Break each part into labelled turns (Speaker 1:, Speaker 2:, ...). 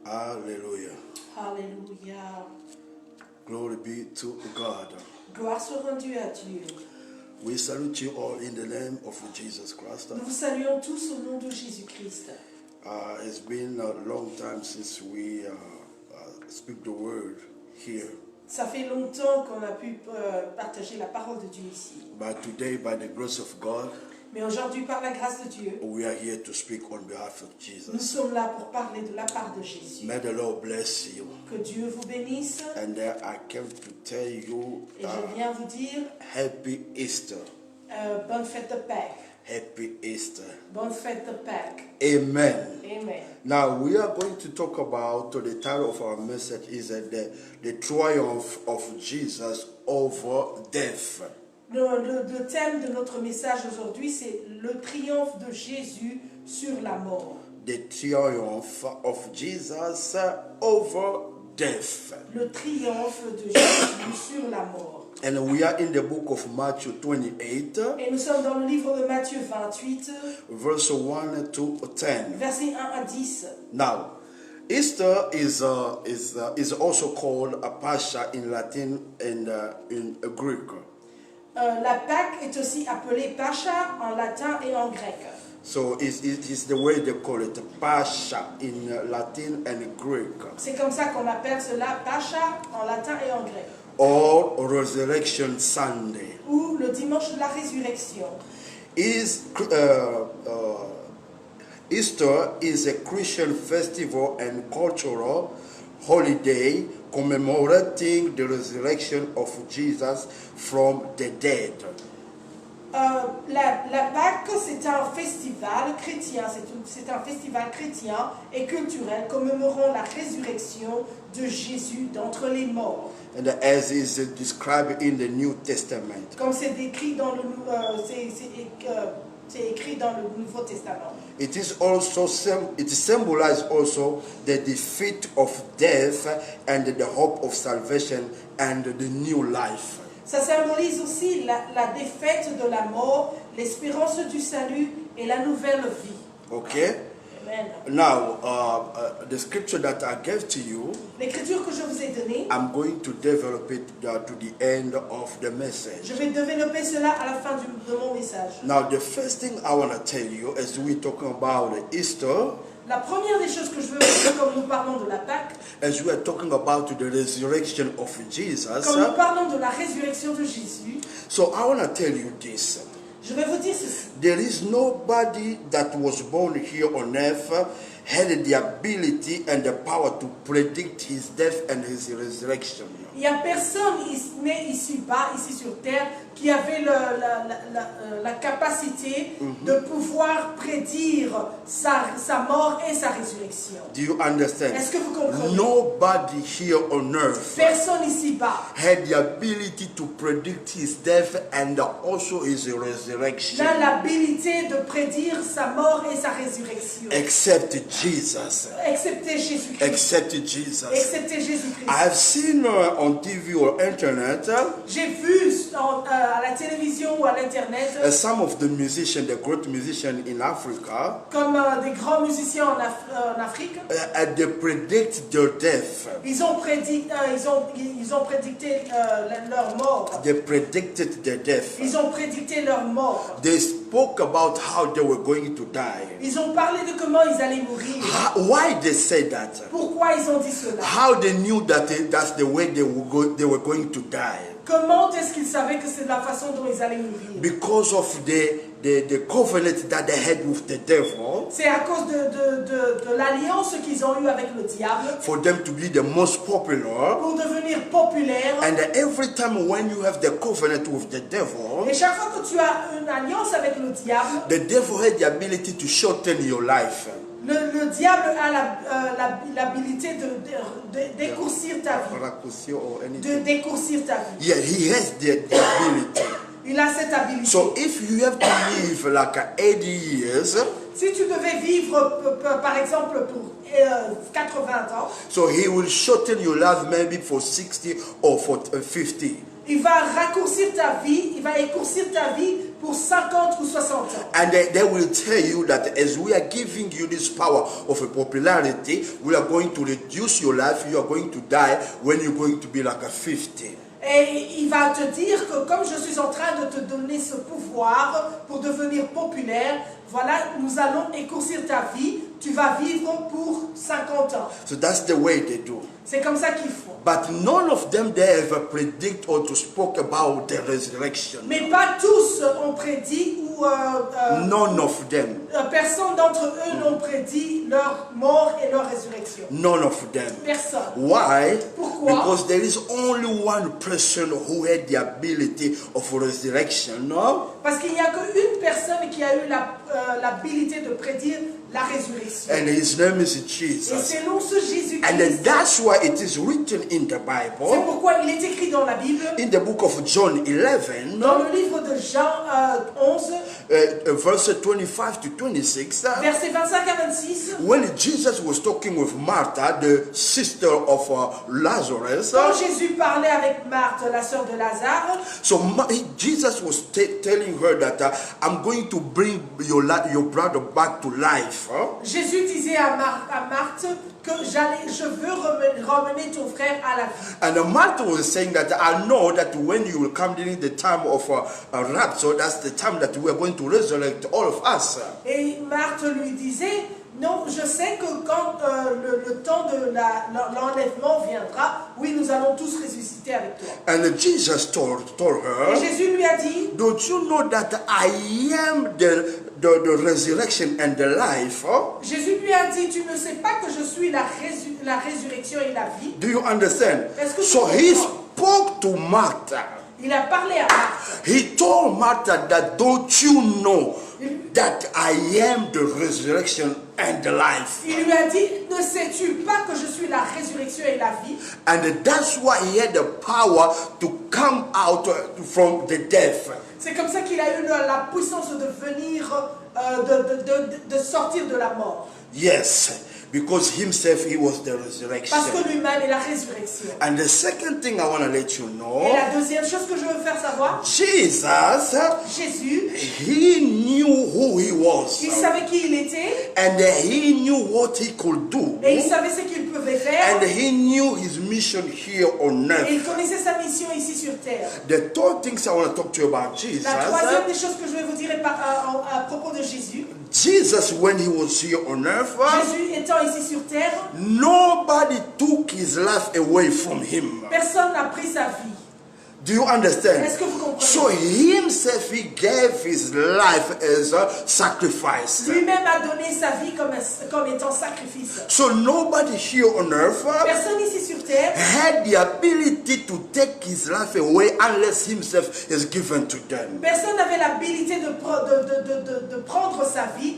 Speaker 1: Hallelujah.
Speaker 2: Alléluia.
Speaker 1: Glory be to God.
Speaker 2: Gloire soit rendue à Dieu.
Speaker 1: We salute you all in the name of Jesus Christ.
Speaker 2: Nous vous saluons tous au nom de Jésus-Christ.
Speaker 1: It's been a long time since we speak the word here.
Speaker 2: Ça fait longtemps qu'on a pu partager la parole de Dieu ici.
Speaker 1: But today, by the grace of God,
Speaker 2: Mais aujourd'hui, par la grâce de Dieu,
Speaker 1: we are here to speak on behalf of
Speaker 2: nous
Speaker 1: Jesus.
Speaker 2: sommes là pour parler de la part de Jésus.
Speaker 1: May the Lord bless you.
Speaker 2: Que Dieu vous bénisse.
Speaker 1: And I came to tell you
Speaker 2: Et je viens vous dire
Speaker 1: Happy Easter.
Speaker 2: bonne fête de Pâques.
Speaker 1: Happy Easter.
Speaker 2: Bonne fête de Pâques.
Speaker 1: Amen.
Speaker 2: Amen.
Speaker 1: Now we are going to talk about the title of our message is the triumph of Jesus over death.
Speaker 2: Le thème de notre message aujourd'hui, c'est le triomphe de Jésus sur la mort.
Speaker 1: The triumph of Jesus over death.
Speaker 2: Le triomphe de Jésus sur la mort.
Speaker 1: And we are in the book of Matthew 28,
Speaker 2: Et nous sommes dans le livre de Matthieu 28,
Speaker 1: verse 1 to 10.
Speaker 2: versets 1 à 10.
Speaker 1: Now, Easter is also called a Pascha in Latin and in Greek.
Speaker 2: La Pâque est aussi appelée Pascha en latin et en grec.
Speaker 1: So it's the way they call it, Pascha in Latin and Greek.
Speaker 2: C'est comme ça qu'on appelle cela Pascha en latin et en grec.
Speaker 1: Or Resurrection Sunday.
Speaker 2: Ou le dimanche de la résurrection.
Speaker 1: Easter is a Christian festival and cultural holiday commemorating the resurrection of Jesus from the dead.
Speaker 2: La Pâque, c'est un festival chrétien, c'est un festival chrétien et culturel commémorant la résurrection de Jésus d'entre les morts.
Speaker 1: And as is described in the New Testament.
Speaker 2: Comme c'est décrit dans le c'est écrit dans le Nouveau Testament.
Speaker 1: It symbolizes also the defeat of death and the hope of salvation and the new life.
Speaker 2: Ça symbolise aussi la défaite de la mort, l'espérance du salut et la nouvelle vie.
Speaker 1: Okay?
Speaker 2: Amen.
Speaker 1: Now, the scripture that I gave to you,
Speaker 2: L'écriture que je vous ai donnée,
Speaker 1: I'm going to develop it to the end of the message.
Speaker 2: je vais développer cela à la fin de mon message.
Speaker 1: Now, the first thing I want to tell you as we're talking about Easter,
Speaker 2: La première des choses que je veux vous dire, comme nous parlons de la Pâque,
Speaker 1: as we are talking about the resurrection of Jesus,
Speaker 2: comme nous parlons de la résurrection de Jésus,
Speaker 1: so I want to tell you this.
Speaker 2: je vais vous dire ceci.
Speaker 1: There is nobody that was born here on earth had the ability and the power to predict his death and his resurrection.
Speaker 2: Il n'y a personne né ici-bas, ici sur terre, qui avait la capacité de pouvoir prédire sa mort et sa résurrection.
Speaker 1: Do you understand?
Speaker 2: Est-ce que vous comprenez?
Speaker 1: Nobody here on earth
Speaker 2: Personne ici-bas
Speaker 1: had the ability to predict his death and also his resurrection.
Speaker 2: n'a l'habilité de prédire sa mort et sa résurrection.
Speaker 1: Except Jesus.
Speaker 2: Excepté Jésus-Christ.
Speaker 1: Except Jesus.
Speaker 2: Excepté Jésus-Christ.
Speaker 1: I have seen on TV or internet
Speaker 2: J'ai vu à la télévision ou à l'internet
Speaker 1: some of the musicians, the great musicians in Africa,
Speaker 2: comme des grands musiciens en Afrique.
Speaker 1: they predict their death.
Speaker 2: Ils ont prédicté leur mort.
Speaker 1: They predicted their death.
Speaker 2: Ils ont prédicté leur mort.
Speaker 1: They spoke about how they were going to die.
Speaker 2: Ils ont parlé de comment ils allaient mourir.
Speaker 1: Why they said that?
Speaker 2: Pourquoi ils ont dit cela?
Speaker 1: How they knew that that's the way they were going to die?
Speaker 2: Comment est-ce qu'ils savaient que c'est la façon dont ils allaient mourir?
Speaker 1: Because of the covenant that they had with the devil.
Speaker 2: C'est à cause de l'alliance qu'ils ont eue avec le diable.
Speaker 1: For them to be the most popular.
Speaker 2: Pour devenir populaire.
Speaker 1: And every time when you have the covenant with the devil.
Speaker 2: Et chaque fois que tu as une alliance avec le diable.
Speaker 1: The devil had the ability to shorten your life.
Speaker 2: Le diable a l'habilité de décourcir ta vie. De décourcir ta vie.
Speaker 1: Yeah, he has the ability.
Speaker 2: Il a cette habilité.
Speaker 1: So if you have to live like 80 years,
Speaker 2: si tu devais vivre par exemple pour 80 ans,
Speaker 1: so he will shorten your life maybe for 60 or for 50.
Speaker 2: il va raccourcir ta vie, il va écourcir ta vie pour 50 ou 60 ans.
Speaker 1: And they will tell you that as we are giving you this power of a popularity, we are going to reduce your life. You are going to die when you're going to be like a 50.
Speaker 2: Et il va te dire que comme je suis en train de te donner ce pouvoir pour devenir populaire, voilà, nous allons écourcir ta vie, tu vas vivre pour 50 ans.
Speaker 1: So that's the way they do.
Speaker 2: C'est comme ça qu'ils font.
Speaker 1: But none of them they ever predict or to spoke about the resurrection.
Speaker 2: Mais pas tous ont prédit ou
Speaker 1: None of them.
Speaker 2: personne d'entre eux n'ont prédit leur mort et leur résurrection.
Speaker 1: None of them.
Speaker 2: Personne.
Speaker 1: Why?
Speaker 2: Pourquoi?
Speaker 1: Because there is only one person who had the ability of resurrection. No?
Speaker 2: Parce qu'il n'y a qu'une personne qui a eu l'habilité de prédire la résurrection.
Speaker 1: And his name is
Speaker 2: Et
Speaker 1: Jesus.
Speaker 2: c'est non ce Jésus-Christ.
Speaker 1: And that's why it is written in the
Speaker 2: C'est
Speaker 1: Bible,
Speaker 2: pourquoi il est écrit dans la Bible,
Speaker 1: in the book of John 11,
Speaker 2: dans le livre de Jean 11,
Speaker 1: verse 25 to 26,
Speaker 2: versets 25 à 26,
Speaker 1: when Jesus was talking with Martha, the sister of Lazarus,
Speaker 2: quand Jésus parlait avec Marthe, la sœur de Lazare,
Speaker 1: so Jesus was telling her that I'm going to bring your brother back to life.
Speaker 2: Jésus disait à Marthe que je veux ramener ton frère à la vie.
Speaker 1: And Martha was saying that I know that when you will come during the time of rapture, that's the time that we are going to resurrect all of us.
Speaker 2: Et Marthe lui disait, non, je sais que quand le temps de l'enlèvement viendra, oui, nous allons tous ressusciter avec toi.
Speaker 1: And Jesus told
Speaker 2: Et
Speaker 1: her,
Speaker 2: Jésus lui a dit,
Speaker 1: don't you know that I am the resurrection and the life?
Speaker 2: Jésus lui a dit, tu ne sais pas que je suis la résurrection et la vie?
Speaker 1: Do you understand?
Speaker 2: Est-ce que tu
Speaker 1: So he
Speaker 2: comprends?
Speaker 1: spoke to Martha.
Speaker 2: Il a parlé à Marthe.
Speaker 1: He told Martha that don't you know that I am the resurrection and the life?
Speaker 2: Il lui a dit, ne sais-tu pas que je suis la résurrection et la vie?
Speaker 1: And that's why he had the power to come out from the death.
Speaker 2: C'est comme ça qu'il a eu la puissance de venir, de sortir de la mort.
Speaker 1: Yes, because himself he was the resurrection.
Speaker 2: Parce que lui-même est la résurrection.
Speaker 1: And the second thing I want to let you
Speaker 2: Et
Speaker 1: know,
Speaker 2: la deuxième chose que je veux faire savoir,
Speaker 1: Jesus,
Speaker 2: Jésus,
Speaker 1: he knew who he was.
Speaker 2: il savait qui il était
Speaker 1: And he knew what he could do.
Speaker 2: et il savait ce qu'il pouvait faire
Speaker 1: And he knew his mission here on
Speaker 2: et
Speaker 1: earth.
Speaker 2: il connaissait sa mission ici sur terre.
Speaker 1: The third things I want to talk to you about Jesus.
Speaker 2: La troisième des choses que je vais vous dire à propos de Jésus,
Speaker 1: Jesus, when he was here on earth,
Speaker 2: Jésus étant ici sur terre,
Speaker 1: nobody took his life away from him.
Speaker 2: personne n'a pris sa vie.
Speaker 1: Do you understand?
Speaker 2: Est-ce que vous comprenez?
Speaker 1: So himself, he gave his life as a sacrifice.
Speaker 2: Lui-même a donné sa vie comme étant sacrifice.
Speaker 1: So nobody here on earth
Speaker 2: Personne ici sur terre
Speaker 1: had the ability to take his life away unless himself is given to them.
Speaker 2: Personne n'avait l'habilité de prendre sa vie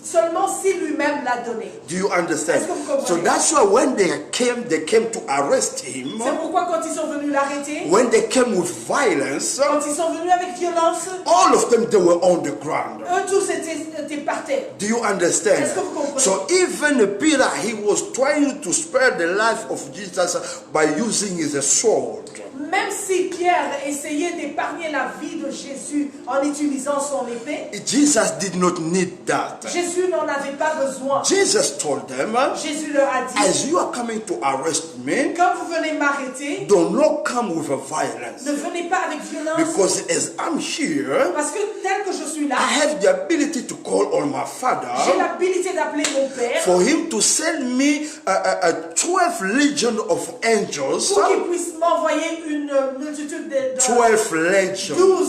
Speaker 2: seulement si lui-même l'a donné.
Speaker 1: Do you understand?
Speaker 2: Est-ce que vous comprenez?
Speaker 1: So that's why when they came to arrest him,
Speaker 2: C'est pourquoi quand ils sont venus l'arrêter,
Speaker 1: when they came with violence,
Speaker 2: quand ils sont venus avec violence,
Speaker 1: all of them, they were on the ground.
Speaker 2: eux tous étaient par terre.
Speaker 1: Do you understand?
Speaker 2: Est-ce que vous comprenez?
Speaker 1: So even Peter, he was trying to spare the life of Jesus by using his sword.
Speaker 2: Même si Pierre essayait d'épargner la vie de Jésus en utilisant son épée,
Speaker 1: Jesus did not need that.
Speaker 2: Jésus n'en avait pas besoin.
Speaker 1: Jesus told them,
Speaker 2: Jésus leur a dit,
Speaker 1: as you are coming to arrest me,
Speaker 2: quand vous venez m'arrêter,
Speaker 1: do not come with a violence.
Speaker 2: ne venez pas avec violence,
Speaker 1: Because as I'm here,
Speaker 2: parce que tel que je suis là,
Speaker 1: I have the ability to call on my
Speaker 2: j'ai
Speaker 1: Father
Speaker 2: l'habilité d'appeler mon Père
Speaker 1: for him to send me a 12 legion of angels.
Speaker 2: pour qu'il puisse m'envoyer une multitude de
Speaker 1: 12 legions
Speaker 2: 12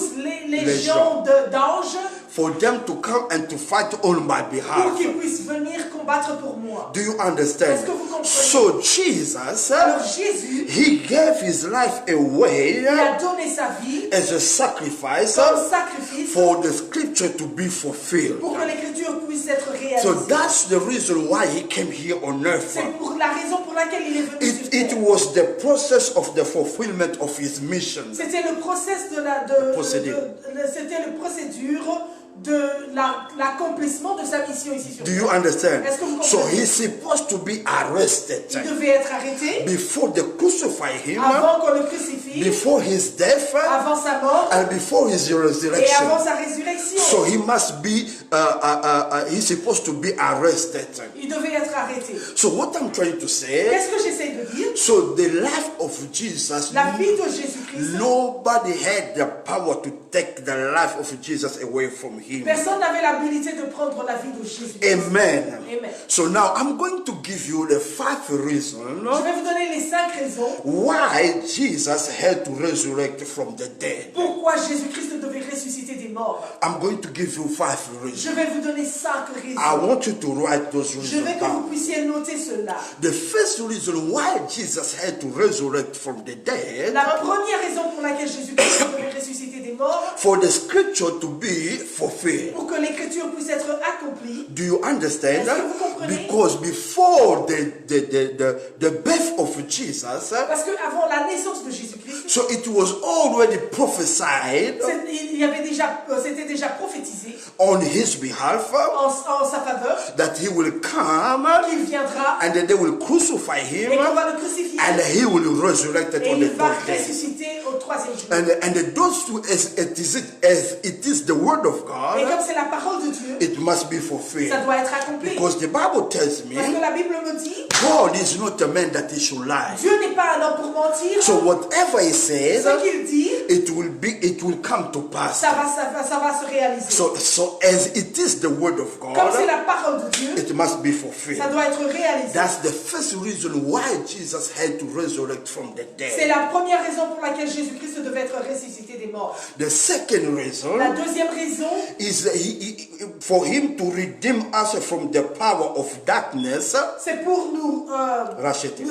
Speaker 2: légions d'anges
Speaker 1: for them to come and to fight on my
Speaker 2: pour
Speaker 1: behalf.
Speaker 2: qu'ils puissent venir combattre pour moi.
Speaker 1: Do you understand?
Speaker 2: Est-ce que vous comprenez?
Speaker 1: So Jesus,
Speaker 2: Alors Jésus,
Speaker 1: he gave his life away
Speaker 2: il a donné sa vie
Speaker 1: as a sacrifice
Speaker 2: comme sacrifice
Speaker 1: for the scripture to be fulfilled.
Speaker 2: pour que l'écriture puisse être
Speaker 1: So
Speaker 2: réalisée.
Speaker 1: that's the reason why he came here on earth.
Speaker 2: C'est pour la raison pour laquelle il est venu sur
Speaker 1: It
Speaker 2: terre.
Speaker 1: was the process of the fulfillment of his mission.
Speaker 2: C'était le process
Speaker 1: Procédé.
Speaker 2: c'était le procédure de l'accomplissement de sa mission ici sur
Speaker 1: Do
Speaker 2: terre.
Speaker 1: you understand?
Speaker 2: Est-ce que vous
Speaker 1: So
Speaker 2: comprenez?
Speaker 1: he's supposed to be arrested
Speaker 2: Il devait être arrêté
Speaker 1: before they crucify him,
Speaker 2: avant qu'on le crucifie,
Speaker 1: before his death,
Speaker 2: avant sa mort
Speaker 1: and before his
Speaker 2: et
Speaker 1: resurrection.
Speaker 2: avant sa résurrection.
Speaker 1: So he must be, he's supposed to be arrested.
Speaker 2: Il devait être arrêté.
Speaker 1: So what I'm trying to say,
Speaker 2: Qu'est-ce que j'essaie de dire?
Speaker 1: so the life of Jesus,
Speaker 2: La vie de Jésus-Christ,
Speaker 1: nobody had the power to take the life of Jesus away from him.
Speaker 2: personne n'avait l'habilité de prendre la vie de Jésus-Christ.
Speaker 1: Amen.
Speaker 2: Amen.
Speaker 1: So now I'm going to give you the 5 reasons
Speaker 2: Je vais vous donner les 5 raisons
Speaker 1: why Jesus had to resurrect from the dead.
Speaker 2: pourquoi Jésus-Christ devait ressusciter des morts.
Speaker 1: I'm going to give you 5
Speaker 2: Je
Speaker 1: reasons.
Speaker 2: vais vous donner 5
Speaker 1: I
Speaker 2: raisons.
Speaker 1: want you to write those
Speaker 2: Je
Speaker 1: reasons
Speaker 2: veux que vous
Speaker 1: down.
Speaker 2: puissiez noter cela.
Speaker 1: The first reason why Jesus had to resurrect from the dead,
Speaker 2: La première raison pour laquelle Jésus-Christ devait ressusciter des morts,
Speaker 1: for the scripture to be fulfilled.
Speaker 2: pour que l'écriture puisse être accomplie.
Speaker 1: Do you understand?
Speaker 2: Est-ce que vous comprenez?
Speaker 1: Because before the birth of Jesus,
Speaker 2: Parce qu'avant la naissance de Jésus-Christ,
Speaker 1: so it was already prophesied
Speaker 2: c'était déjà prophétisé
Speaker 1: on his behalf
Speaker 2: en sa faveur
Speaker 1: that he will come
Speaker 2: qu'il viendra
Speaker 1: and that they will crucify him
Speaker 2: et qu'on va le crucifier
Speaker 1: and he will resurrect
Speaker 2: et
Speaker 1: on the
Speaker 2: il va
Speaker 1: third day.
Speaker 2: ressusciter au 3e jour.
Speaker 1: And those two, as it is the word of
Speaker 2: Et
Speaker 1: God,
Speaker 2: comme c'est la parole de Dieu,
Speaker 1: it must be
Speaker 2: ça
Speaker 1: fulfilled.
Speaker 2: doit être accompli.
Speaker 1: Because the Bible tells
Speaker 2: Parce que
Speaker 1: me
Speaker 2: la Bible me dit,
Speaker 1: God is not a man that he should lie.
Speaker 2: Dieu n'est pas un homme pour mentir.
Speaker 1: So whatever he says,
Speaker 2: Ce qu'il dit,
Speaker 1: it will come to pass.
Speaker 2: ça va se réaliser.
Speaker 1: So as it is the word of
Speaker 2: Comme
Speaker 1: God,
Speaker 2: c'est la parole de Dieu,
Speaker 1: it must be fulfilled.
Speaker 2: ça doit être réalisé.
Speaker 1: That's the first reason why Jesus had to resurrect from the
Speaker 2: C'est
Speaker 1: dead.
Speaker 2: la première raison pour laquelle Jésus-Christ devait être ressuscité des morts.
Speaker 1: The second reason
Speaker 2: La deuxième raison,
Speaker 1: is for him to redeem us from the power of darkness,
Speaker 2: c'est pour nous
Speaker 1: racheter,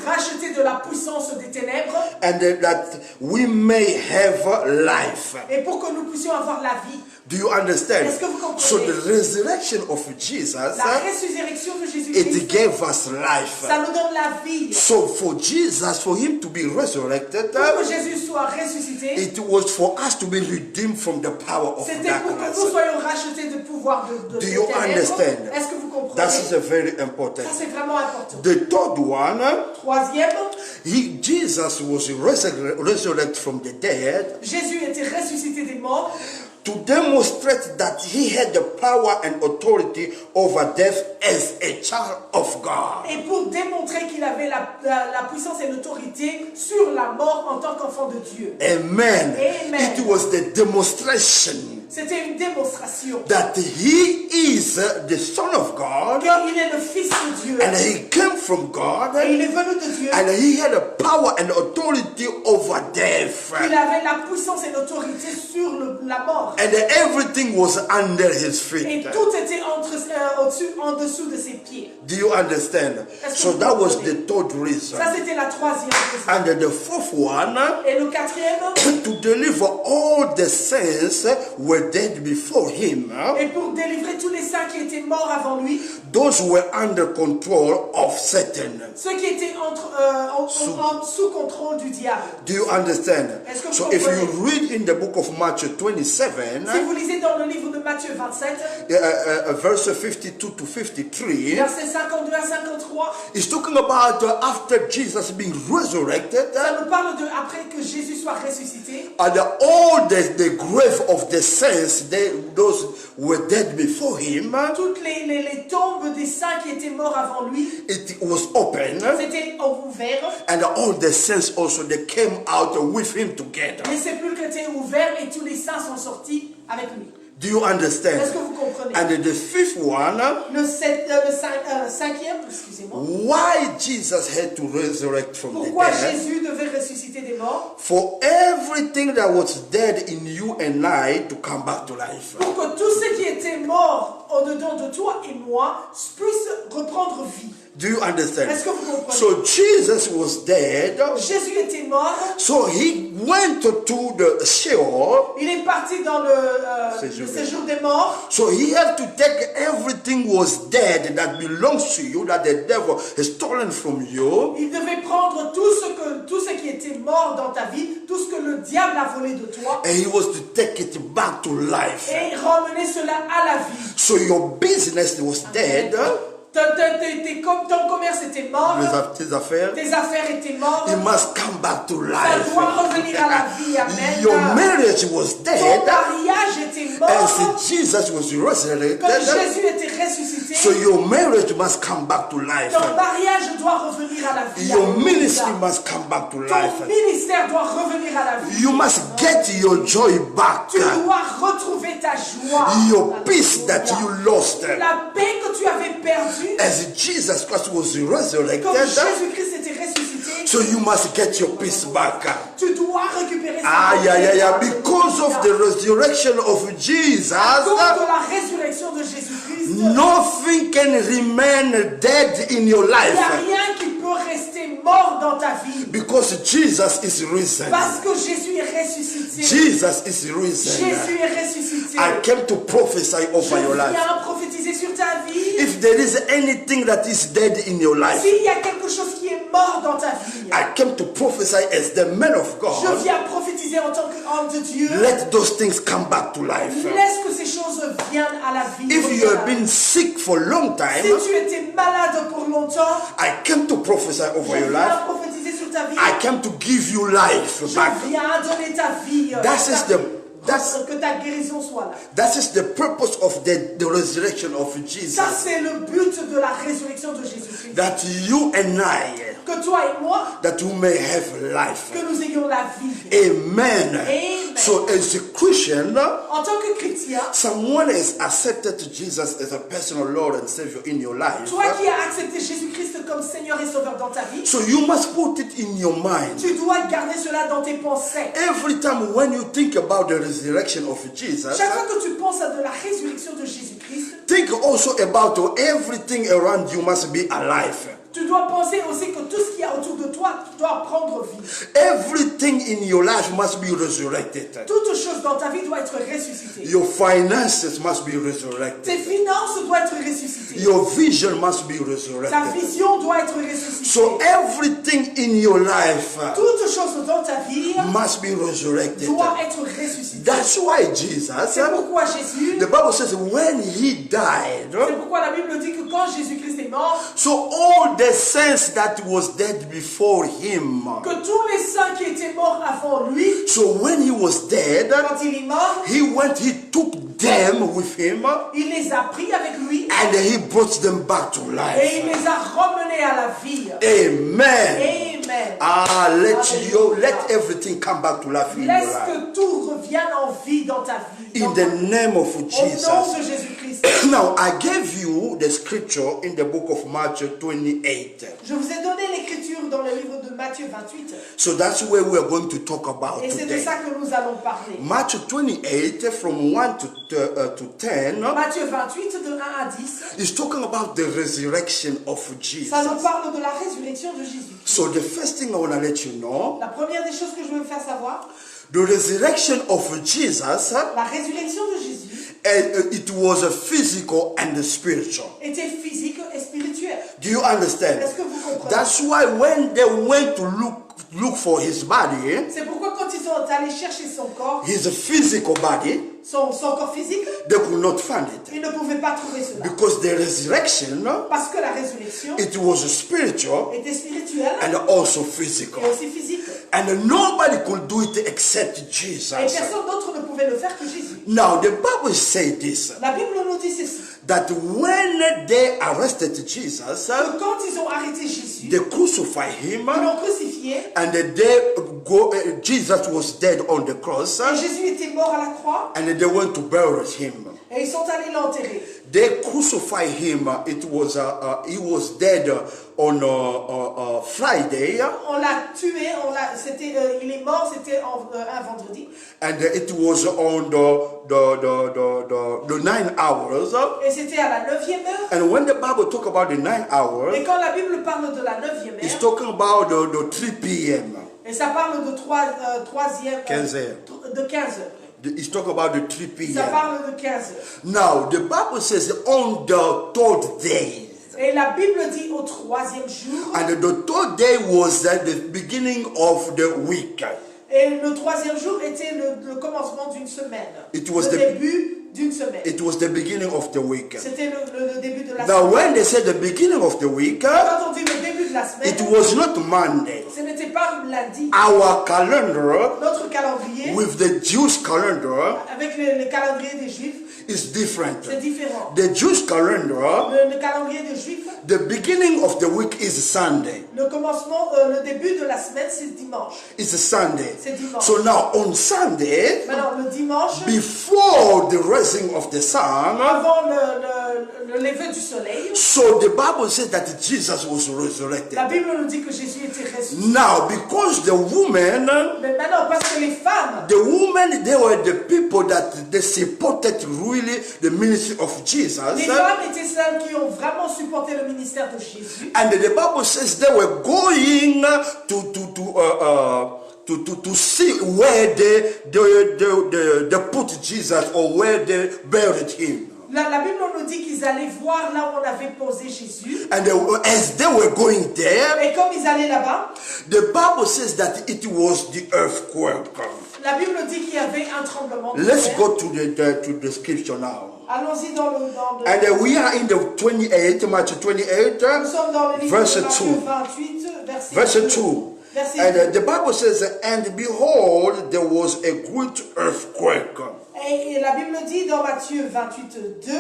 Speaker 2: racheter de la puissance des ténèbres
Speaker 1: and that we may have life.
Speaker 2: et pour que nous puissions avoir la vie.
Speaker 1: Do you understand?
Speaker 2: Est-ce que vous comprenez?
Speaker 1: So the resurrection of Jesus,
Speaker 2: La résurrection de
Speaker 1: it
Speaker 2: Jésus-Christ,
Speaker 1: gave us life.
Speaker 2: ça nous donne la vie.
Speaker 1: So for Jesus, for him to be resurrected,
Speaker 2: Pour que Jésus soit ressuscité,
Speaker 1: it was for us to be redeemed from the power of
Speaker 2: c'était pour que nous
Speaker 1: darkness.
Speaker 2: soyons rachetés du pouvoir de
Speaker 1: Do you
Speaker 2: ténèbres.
Speaker 1: understand?
Speaker 2: Est-ce que vous comprenez?
Speaker 1: That is a very important.
Speaker 2: Ça, c'est vraiment important.
Speaker 1: The third one,
Speaker 2: Troisième,
Speaker 1: Jesus was resurrected from the dead
Speaker 2: Jésus était ressuscité des morts
Speaker 1: to demonstrate that he had the power and authority over death as a child of God.
Speaker 2: et pour démontrer qu'il avait la puissance et l'autorité sur la mort en tant qu'enfant de Dieu.
Speaker 1: Amen.
Speaker 2: Amen.
Speaker 1: It was the demonstration
Speaker 2: C'était une démonstration
Speaker 1: that he is the Son of God
Speaker 2: qu'il est le Fils de Dieu
Speaker 1: and he came from God
Speaker 2: et il est venu de Dieu.
Speaker 1: and he had a power and authority over death.
Speaker 2: Il avait la puissance et l'autorité sur la mort.
Speaker 1: And everything was under his
Speaker 2: Et
Speaker 1: feet.
Speaker 2: tout était en dessous de ses pieds.
Speaker 1: Do you understand?
Speaker 2: Est-ce que
Speaker 1: So
Speaker 2: vous
Speaker 1: that was
Speaker 2: comprenez?
Speaker 1: the third reason.
Speaker 2: Ça, c'était la troisième raison.
Speaker 1: And the fourth one,
Speaker 2: Et le quatrième,
Speaker 1: to deliver all the saints were dead before him,
Speaker 2: et pour délivrer tous les saints qui étaient morts avant lui,
Speaker 1: those were under control of Satan.
Speaker 2: ceux qui étaient sous contrôle du diable.
Speaker 1: Do you understand?
Speaker 2: Est-ce que vous
Speaker 1: So if you
Speaker 2: comprenez?
Speaker 1: read in the book of Matthew 27,
Speaker 2: Si vous lisez dans le livre de Matthieu 27,
Speaker 1: verse 52 to 53,
Speaker 2: versets 52 à 53,
Speaker 1: it's talking about after Jesus being resurrected,
Speaker 2: ça nous parle de après que Jésus soit ressuscité.
Speaker 1: and all the grave of the saints, those were dead before him,
Speaker 2: Toutes les tombes des saints qui étaient morts avant lui,
Speaker 1: it was open,
Speaker 2: c'était ouvert.
Speaker 1: and all the saints also they came out with him together.
Speaker 2: Les sépulcres étaient ouverts et tous les saints sont sortis avec lui.
Speaker 1: Do you understand?
Speaker 2: Est-ce que vous comprenez?
Speaker 1: And the fifth one,
Speaker 2: Le cinquième, excusez-moi.
Speaker 1: why Jesus had to resurrect from the
Speaker 2: Pourquoi
Speaker 1: dead?
Speaker 2: Jésus devait ressusciter des morts?
Speaker 1: For everything that was dead in you and I to come back to life.
Speaker 2: Pour que tout ce qui était mort au-dedans de toi et moi puisse reprendre vie.
Speaker 1: Do you understand?
Speaker 2: Est-ce que vous comprenez?
Speaker 1: So Jesus was dead.
Speaker 2: Jésus était mort.
Speaker 1: So he went to the Sheol.
Speaker 2: Il est parti dans le séjour des morts.
Speaker 1: So he had to take everything was dead that belongs to you, that the devil has stolen from you.
Speaker 2: Il devait prendre tout ce qui était mort dans ta vie, tout ce que le diable a volé de toi,
Speaker 1: And he was to take it back to life.
Speaker 2: et ramener cela à la vie.
Speaker 1: So your business was dead.
Speaker 2: Ton commerce était mort,
Speaker 1: Tes affaires.
Speaker 2: tes affaires étaient mortes,
Speaker 1: It must come back to
Speaker 2: ça
Speaker 1: life.
Speaker 2: doit revenir à la vie. Amen.
Speaker 1: Your marriage was
Speaker 2: Ton
Speaker 1: dead.
Speaker 2: mariage était mort,
Speaker 1: As Jesus was
Speaker 2: comme
Speaker 1: resurrected.
Speaker 2: Jésus était ressuscité.
Speaker 1: So your marriage must come back to life.
Speaker 2: Ton mariage doit revenir à la vie.
Speaker 1: Your
Speaker 2: Alléluia.
Speaker 1: ministry must come back to
Speaker 2: Ton
Speaker 1: life.
Speaker 2: ministère doit revenir à la vie.
Speaker 1: You must get your joy back.
Speaker 2: Tu dois retrouver ta joie.
Speaker 1: Your peace that you lost.
Speaker 2: La paix que tu avais perdue.
Speaker 1: As Jesus Christ was
Speaker 2: Comme
Speaker 1: resurrected.
Speaker 2: Jésus-Christ était ressuscité,
Speaker 1: So you must get your peace back.
Speaker 2: tu dois récupérer
Speaker 1: Because of the resurrection of Jesus,
Speaker 2: À cause de la résurrection de Jésus-Christ,
Speaker 1: nothing can remain dead in your
Speaker 2: il n'y a
Speaker 1: life.
Speaker 2: rien qui peut rester mort dans ta vie.
Speaker 1: Because Jesus is risen.
Speaker 2: Parce que Jésus est ressuscité.
Speaker 1: Jesus is risen.
Speaker 2: Jésus est ressuscité.
Speaker 1: I came to prophesy
Speaker 2: Je
Speaker 1: over your life.
Speaker 2: viens prophétiser sur ta vie.
Speaker 1: If there is anything that is dead in your life,
Speaker 2: S'il y a quelque chose qui est mort dans ta vie,
Speaker 1: I came to prophesy as the man of
Speaker 2: je
Speaker 1: God.
Speaker 2: viens prophétiser en tant qu'homme de Dieu.
Speaker 1: Let those things come back to life.
Speaker 2: Laisse que ces choses viennent à la vie.
Speaker 1: If you have been sick for a long
Speaker 2: Si
Speaker 1: time,
Speaker 2: tu étais malade pour longtemps,
Speaker 1: I came to prophesy over
Speaker 2: je
Speaker 1: your
Speaker 2: viens
Speaker 1: life.
Speaker 2: prophétiser sur ta vie.
Speaker 1: I came to give you life
Speaker 2: Je
Speaker 1: back.
Speaker 2: viens donner ta vie. Que ta guérison soit là.
Speaker 1: That is the purpose of the resurrection of Jesus.
Speaker 2: Ça, c'est le but de la résurrection de Jésus-Christ.
Speaker 1: That you and I,
Speaker 2: Que toi et moi,
Speaker 1: that we may have life.
Speaker 2: que nous ayons la vie.
Speaker 1: Amen.
Speaker 2: Amen.
Speaker 1: So as a Christian,
Speaker 2: En tant que chrétien,
Speaker 1: someone has accepted Jesus as a personal Lord and Savior in your life.
Speaker 2: toi qui as accepté Jésus-Christ comme Seigneur et Sauveur dans ta vie,
Speaker 1: So you must put it in your mind.
Speaker 2: tu dois garder cela dans tes pensées.
Speaker 1: Every time when you think about the resurrection of Jesus,
Speaker 2: Chaque fois que tu penses à de la résurrection de Jésus-Christ,
Speaker 1: think also about everything around you must be alive.
Speaker 2: tu dois penser aussi que tout ce qu'il y a autour de toi doit prendre vie.
Speaker 1: Everything in your life must be resurrected.
Speaker 2: Toute chose dans ta vie doit être ressuscitée.
Speaker 1: Your finances must be resurrected.
Speaker 2: Tes finances doivent être ressuscitées.
Speaker 1: Your vision must be
Speaker 2: Ta
Speaker 1: resurrected.
Speaker 2: vision doit être ressuscitée.
Speaker 1: So everything in your life
Speaker 2: Toute chose dans ta vie
Speaker 1: must be resurrected.
Speaker 2: doit être ressuscitée.
Speaker 1: That's why Jesus,
Speaker 2: C'est pourquoi Jésus,
Speaker 1: the Bible says when he died,
Speaker 2: c'est pourquoi la Bible dit que quand Jésus-Christ est mort,
Speaker 1: so all the saints that was dead before him,
Speaker 2: que tous les saints qui étaient morts avant lui,
Speaker 1: so when he was dead,
Speaker 2: quand il est mort,
Speaker 1: he took them with him
Speaker 2: il les a pris avec lui
Speaker 1: and he brought them back to
Speaker 2: et il
Speaker 1: life.
Speaker 2: les a ramenés à la vie.
Speaker 1: Amen.
Speaker 2: Amen.
Speaker 1: Let everything come back to life in your
Speaker 2: Laisse
Speaker 1: life.
Speaker 2: que tout revienne en vie dans ta vie.
Speaker 1: In the name of
Speaker 2: Au nom
Speaker 1: Jesus.
Speaker 2: de Jésus-Christ.
Speaker 1: Now, I gave you the scripture in the book of Matthew 28.
Speaker 2: Je vous ai donné l'écriture dans le livre de Matthieu 28.
Speaker 1: So that's where we are going to talk about
Speaker 2: Et c'est de
Speaker 1: today.
Speaker 2: ça que nous allons parler.
Speaker 1: Matthew 28 from 1 to 10
Speaker 2: Matthieu 28 de 1 à 10.
Speaker 1: is talking about the resurrection of Jesus.
Speaker 2: Ça nous parle de la résurrection de Jésus.
Speaker 1: So the first thing I want to let you know,
Speaker 2: La première des choses que je veux faire savoir,
Speaker 1: the resurrection of Jesus,
Speaker 2: la résurrection de Jésus
Speaker 1: it was a physical and spiritual.
Speaker 2: était physique et spirituelle.
Speaker 1: Do you understand?
Speaker 2: Est-ce que vous comprenez?
Speaker 1: That's why when they went to look for his body,
Speaker 2: C'est pourquoi quand ils sont allés chercher son corps,
Speaker 1: his physical body,
Speaker 2: son corps physique,
Speaker 1: they could not find it.
Speaker 2: ils ne pouvaient pas trouver cela.
Speaker 1: Because the resurrection,
Speaker 2: Parce que la résurrection
Speaker 1: it was spiritual
Speaker 2: était spirituelle
Speaker 1: and also physical.
Speaker 2: et aussi physique.
Speaker 1: And nobody could do it except Jesus.
Speaker 2: Et personne d'autre ne pouvait le faire que Jésus.
Speaker 1: Now the Bible says this,
Speaker 2: La Bible nous dit ceci.
Speaker 1: that when they arrested Jesus,
Speaker 2: Que quand ils ont arrêté Jésus,
Speaker 1: they crucified him,
Speaker 2: ils l'ont crucifié,
Speaker 1: and Jesus was dead on the cross,
Speaker 2: et Jésus était mort à la croix,
Speaker 1: and they went to bury him.
Speaker 2: et ils sont allés l'enterrer.
Speaker 1: they crucified him. He was dead on Friday,
Speaker 2: On l'a tué, il est mort, c'était un vendredi.
Speaker 1: and it was on the 9 hours.
Speaker 2: Et c'était à la 9e heure.
Speaker 1: And when the Bible talk about the 9 hours,
Speaker 2: Et quand la Bible parle de la 9e
Speaker 1: it's
Speaker 2: heure,
Speaker 1: talking about the 3 p.m.
Speaker 2: et ça parle de 3e
Speaker 1: 15 heures.
Speaker 2: de 15 heures.
Speaker 1: It's talking about the 3
Speaker 2: Ça
Speaker 1: p.m.
Speaker 2: parle de 15 heures.
Speaker 1: Now, the Bible says on the third day.
Speaker 2: Et la Bible dit au 3e jour.
Speaker 1: And the third day was the beginning of the week.
Speaker 2: Et le 3e jour était le commencement d'une semaine.
Speaker 1: It was
Speaker 2: le
Speaker 1: the-
Speaker 2: début d'une semaine.
Speaker 1: It was the beginning of the week.
Speaker 2: C'était le début de la
Speaker 1: Now,
Speaker 2: semaine.
Speaker 1: when they said the beginning of the week,
Speaker 2: Quand on dit le début de la semaine,
Speaker 1: it was not Monday.
Speaker 2: ce n'était pas lundi.
Speaker 1: Our calendar
Speaker 2: Notre calendrier,
Speaker 1: with the Jewish calendar
Speaker 2: avec le calendrier des Juifs,
Speaker 1: is different.
Speaker 2: c'est différent.
Speaker 1: The Jewish calendar,
Speaker 2: Le calendrier des Juifs,
Speaker 1: the beginning of the week is Sunday.
Speaker 2: le commencement, le début de la semaine, c'est dimanche.
Speaker 1: It's a Sunday.
Speaker 2: C'est dimanche.
Speaker 1: So now on Sunday,
Speaker 2: Maintenant, le dimanche,
Speaker 1: before the rising of the sun,
Speaker 2: avant le lever du soleil,
Speaker 1: so the Bible says that Jesus was resurrected.
Speaker 2: la Bible nous dit que Jésus était ressuscité.
Speaker 1: Now, because the women,
Speaker 2: Mais maintenant, parce que les femmes,
Speaker 1: they were the people that they supported really the ministry of Jesus.
Speaker 2: les femmes étaient celles qui ont vraiment supporté le ministère de Jésus.
Speaker 1: And the Bible says they were going to see where they put Jesus or where they buried him.
Speaker 2: La Bible nous dit qu'ils allaient voir là où on avait posé Jésus.
Speaker 1: And as they were going there,
Speaker 2: Et comme ils allaient là-bas,
Speaker 1: the Bible says that it was the earthquake.
Speaker 2: la Bible dit qu'il y avait un tremblement de
Speaker 1: Let's
Speaker 2: terre.
Speaker 1: go to the scripture now.
Speaker 2: Allons-y dans le...
Speaker 1: And we are in the 28, Matthew 28,
Speaker 2: nous sommes dans le livre
Speaker 1: verse
Speaker 2: de
Speaker 1: 2.
Speaker 2: Matthieu 28, verset
Speaker 1: Verse
Speaker 2: 2.
Speaker 1: 2.
Speaker 2: Verset
Speaker 1: And
Speaker 2: 2.
Speaker 1: the Bible says, and behold, there was a great earthquake.
Speaker 2: Et la Bible dit dans Matthieu 28, 2,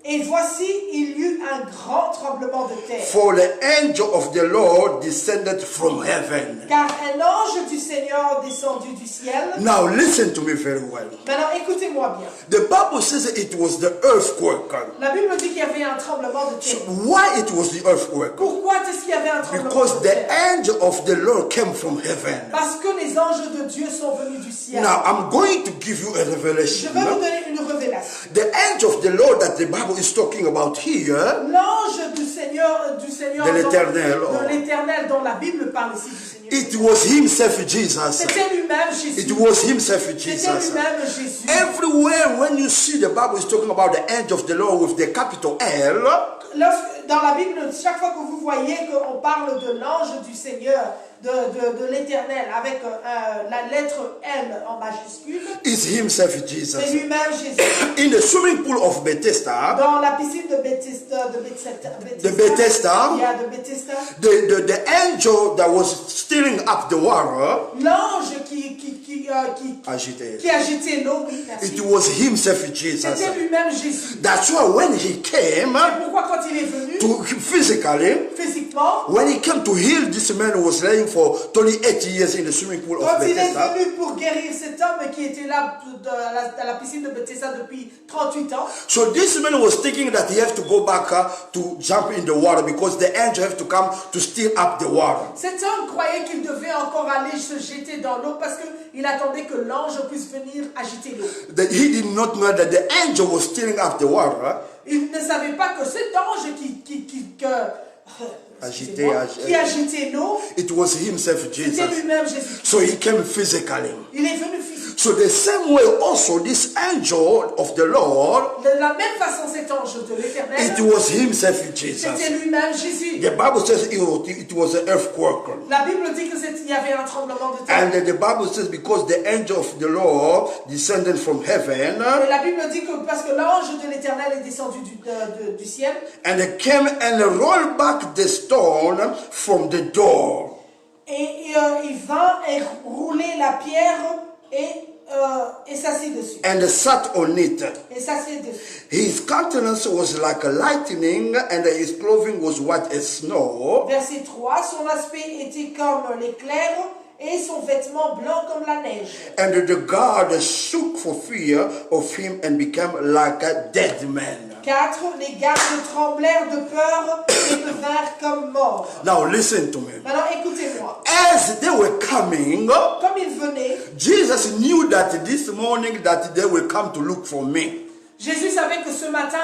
Speaker 2: et voici, il y eut un grand tremblement de terre.
Speaker 1: For the angel of the Lord descended from heaven.
Speaker 2: Car un ange du Seigneur descendu du ciel.
Speaker 1: Now listen to me very well.
Speaker 2: Maintenant, écoutez-moi bien.
Speaker 1: The Bible says it was the earthquake.
Speaker 2: La Bible dit qu'il y avait un tremblement de
Speaker 1: So
Speaker 2: terre.
Speaker 1: why it was the earthquake?
Speaker 2: Pourquoi est-ce qu'il y avait un tremblement
Speaker 1: Because
Speaker 2: de
Speaker 1: the
Speaker 2: terre?
Speaker 1: angel of the Lord came from heaven.
Speaker 2: Parce que les anges de Dieu sont venus du ciel.
Speaker 1: Now I'm going to give you a
Speaker 2: Je
Speaker 1: revelation.
Speaker 2: vais vous donner une révélation.
Speaker 1: The angel of the Lord that the Bible is talking about here,
Speaker 2: L'ange du Seigneur
Speaker 1: De l'Éternel,
Speaker 2: de l'Éternel dont la Bible parle ici du Seigneur.
Speaker 1: it was himself Jesus.
Speaker 2: C'était lui-même Jésus.
Speaker 1: It was himself
Speaker 2: C'était
Speaker 1: Jesus.
Speaker 2: lui-même Jésus.
Speaker 1: Everywhere when you see the Bible is talking about the angel of the Lord with the capital L,
Speaker 2: Dans la Bible, chaque fois que vous voyez qu'on parle de l'ange du Seigneur, de l'Éternel, avec la lettre L en majuscule,
Speaker 1: is himself
Speaker 2: c'est
Speaker 1: Jesus.
Speaker 2: lui-même Jésus.
Speaker 1: In the swimming pool of Bethesda,
Speaker 2: Dans la piscine de Bethesda,
Speaker 1: Bethesda,
Speaker 2: il y a de Bethesda,
Speaker 1: the angel that was stirring up the water,
Speaker 2: l'ange qui
Speaker 1: agitated.
Speaker 2: agitait l'eau, oui, merci.
Speaker 1: It was himself Jesus.
Speaker 2: C'était lui-même Jésus.
Speaker 1: That's why when he came
Speaker 2: C'est pourquoi quand il est venu,
Speaker 1: physically,
Speaker 2: physiquement,
Speaker 1: when he came to heal this man who was laying for 38 years in the swimming pool of
Speaker 2: quand il est
Speaker 1: Bethesda,
Speaker 2: venu pour guérir cet homme qui était là à la piscine de Bethesda depuis 38 ans,
Speaker 1: so this man was thinking that he has to go back to jump in the water because the angel have to come to stir up the water.
Speaker 2: cet homme croyait qu'il devait encore aller se jeter dans l'eau parce qu'il attendait que l'ange puisse venir agiter l'eau.
Speaker 1: That he did not know that the angel was stirring up the water.
Speaker 2: Il ne savait pas que cet ange qui agitait l'eau,
Speaker 1: It was himself Jesus.
Speaker 2: c'était lui-même Jésus.
Speaker 1: So he came physically.
Speaker 2: Il est venu physiquement.
Speaker 1: So the same way also this angel of the Lord,
Speaker 2: De la même façon, cet ange de
Speaker 1: it
Speaker 2: l'Éternel,
Speaker 1: was himself Jesus.
Speaker 2: c'était lui-même Jésus.
Speaker 1: The Bible says it was an earthquake.
Speaker 2: La Bible dit qu'il y avait un tremblement de terre.
Speaker 1: And the Bible says because the angel of the Lord descended from heaven
Speaker 2: Et la Bible dit que parce que l'ange de l'Éternel est descendu du ciel,
Speaker 1: and came and rolled back the stone from the door.
Speaker 2: et il vint et rouler la pierre et s'assit dessus.
Speaker 1: And sat on it.
Speaker 2: Et s'assit dessus.
Speaker 1: His countenance was like a lightning, and his clothing was white as snow.
Speaker 2: Verset 3, son aspect était comme l'éclair et son vêtement blanc comme la neige.
Speaker 1: And the guard shook for fear of him and became like a dead man.
Speaker 2: 4, les gardes tremblèrent de peur et devinrent comme morts.
Speaker 1: Now listen to me.
Speaker 2: Maintenant, écoutez-moi.
Speaker 1: As they were coming,
Speaker 2: Comme ils venaient,
Speaker 1: Jesus knew that this morning that they will come to look for me.
Speaker 2: Jésus savait que ce matin,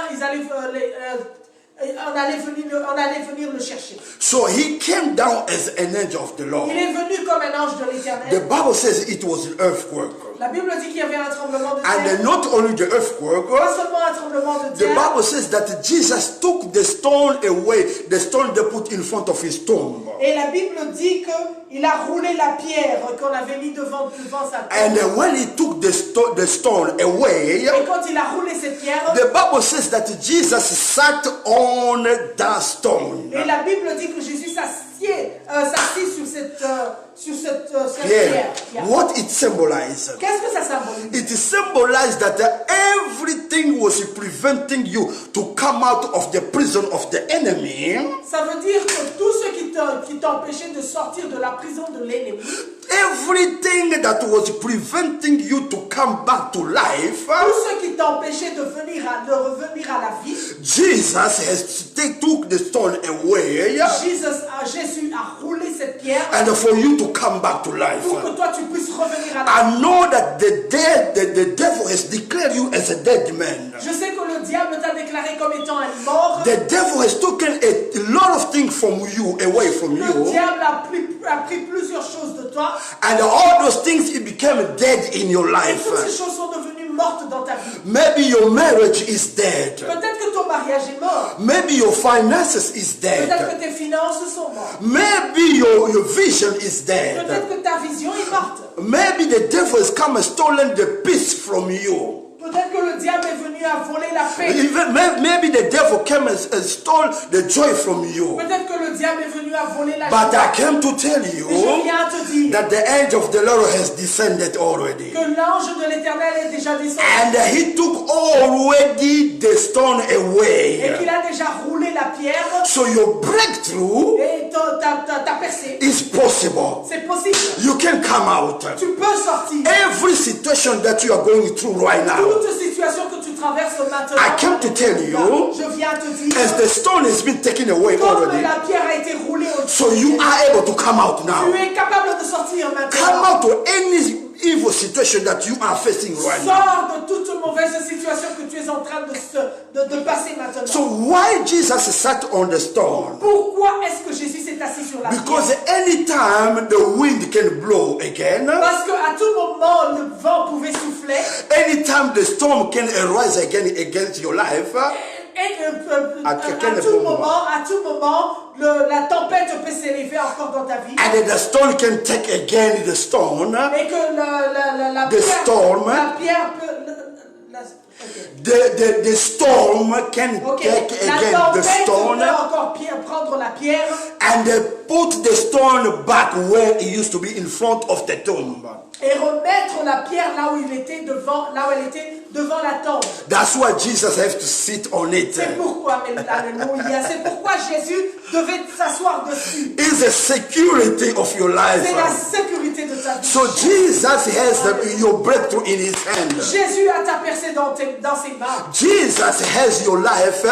Speaker 2: on allait venir le chercher.
Speaker 1: So he came down as an angel of the Lord.
Speaker 2: Il est venu comme un ange de
Speaker 1: The
Speaker 2: l'Éternel.
Speaker 1: Bible says it was an earthquake.
Speaker 2: La Bible dit qu'il y avait un tremblement de
Speaker 1: And
Speaker 2: terre.
Speaker 1: not only the earthquake,
Speaker 2: Pas seulement un tremblement de
Speaker 1: the
Speaker 2: terre.
Speaker 1: Bible says that Jesus took the stone away, the stone they put in front of his tomb.
Speaker 2: Et la Bible dit qu'il a roulé la pierre qu'on avait mis devant sa tête.
Speaker 1: And when he took the stone away,
Speaker 2: Et quand il a roulé cette pierre,
Speaker 1: the Bible says that Jesus sat on that stone.
Speaker 2: et la Bible dit que Jésus s'assit sur cette
Speaker 1: Yeah.
Speaker 2: pierre. Yeah.
Speaker 1: What it symbolizes?
Speaker 2: Qu'est-ce que ça symbolise?
Speaker 1: It symbolized that everything was preventing you to come out of the prison of the enemy.
Speaker 2: Ça veut dire que tout ce qui t'empêchait de sortir de la prison de l'ennemi,
Speaker 1: Everything that was preventing you to come back to life,
Speaker 2: tout ce qui t'empêchait de revenir à la vie,
Speaker 1: Jesus took the stone away,
Speaker 2: Jésus a roulé cette pierre
Speaker 1: and for you to come back to life.
Speaker 2: pour que toi tu puisses revenir à la vie.
Speaker 1: I know that the devil has declared you as a dead man.
Speaker 2: Je sais que le diable t'a déclaré comme étant un mort.
Speaker 1: The devil has taken a lot of things from you, away from
Speaker 2: Le
Speaker 1: you.
Speaker 2: diable a pris plusieurs choses de toi.
Speaker 1: And all those things, it became dead in your
Speaker 2: Et
Speaker 1: life.
Speaker 2: toutes ces choses sont devenues mortes dans ta vie.
Speaker 1: Maybe your marriage is dead.
Speaker 2: Peut-être que ton mariage est mort.
Speaker 1: Maybe your finances is
Speaker 2: Peut-être
Speaker 1: dead.
Speaker 2: que tes finances sont mortes.
Speaker 1: Maybe your vision is dead.
Speaker 2: Peut-être que ta vision est morte.
Speaker 1: Maybe the devil has come and stolen the peace from you.
Speaker 2: Peut-être que le diable est venu à voler la paix.
Speaker 1: Maybe the devil came and stole the joy from you.
Speaker 2: Peut-être que le diable est venu à voler la
Speaker 1: But
Speaker 2: joie.
Speaker 1: I came to tell
Speaker 2: Mais je
Speaker 1: you
Speaker 2: viens te dire
Speaker 1: that the angel of the Lord has descended already.
Speaker 2: que l'ange de l'Éternel est déjà descendu.
Speaker 1: And he took already the stone
Speaker 2: Et
Speaker 1: away.
Speaker 2: qu'il a déjà roulé la pierre.
Speaker 1: So your breakthrough
Speaker 2: Et ta percée.
Speaker 1: is possible.
Speaker 2: C'est possible.
Speaker 1: You can come out.
Speaker 2: Tu peux sortir.
Speaker 1: Every situation that you are going through right now,
Speaker 2: Toute situation que tu traverses maintenant.
Speaker 1: I came to tell you,
Speaker 2: Je viens te dire.
Speaker 1: as the stone has been taken away
Speaker 2: Comme
Speaker 1: already,
Speaker 2: la pierre a été roulée au
Speaker 1: so you are able to come out now.
Speaker 2: Tu es capable de sortir
Speaker 1: Come
Speaker 2: maintenant.
Speaker 1: out to any evil situation that you are facing right now.
Speaker 2: Sors de toute mauvaise situation que tu es en train de passer maintenant.
Speaker 1: So why Jesus sat on the stone?
Speaker 2: Pourquoi est-ce que Jésus s'est assis sur la
Speaker 1: Because
Speaker 2: pierre?
Speaker 1: anytime the wind can blow again,
Speaker 2: Parce qu'à tout moment, le vent pouvait souffler.
Speaker 1: anytime the storm can arise again against your life,
Speaker 2: Et
Speaker 1: À quel
Speaker 2: à tout moment, la tempête peut s'élever encore dans ta vie.
Speaker 1: and the storm can take again the stone,
Speaker 2: Et que la
Speaker 1: The
Speaker 2: pierre,
Speaker 1: storm.
Speaker 2: la pierre peut...
Speaker 1: the storm can
Speaker 2: Ok,
Speaker 1: take
Speaker 2: la
Speaker 1: again the
Speaker 2: tempête
Speaker 1: stone
Speaker 2: peut encore prendre la pierre
Speaker 1: and put the stone back where it used to be in front of the tomb.
Speaker 2: et remettre la pierre là où elle était devant la tombe.
Speaker 1: That's why Jesus has to sit on it.
Speaker 2: C'est pourquoi, alléluia, c'est pourquoi Jésus devait s'asseoir dessus.
Speaker 1: It's the security of your life.
Speaker 2: C'est la sécurité de ta vie.
Speaker 1: So Jesus has your breakthrough in his hand.
Speaker 2: Jésus a ta percée dans ses mains.
Speaker 1: Jesus has your life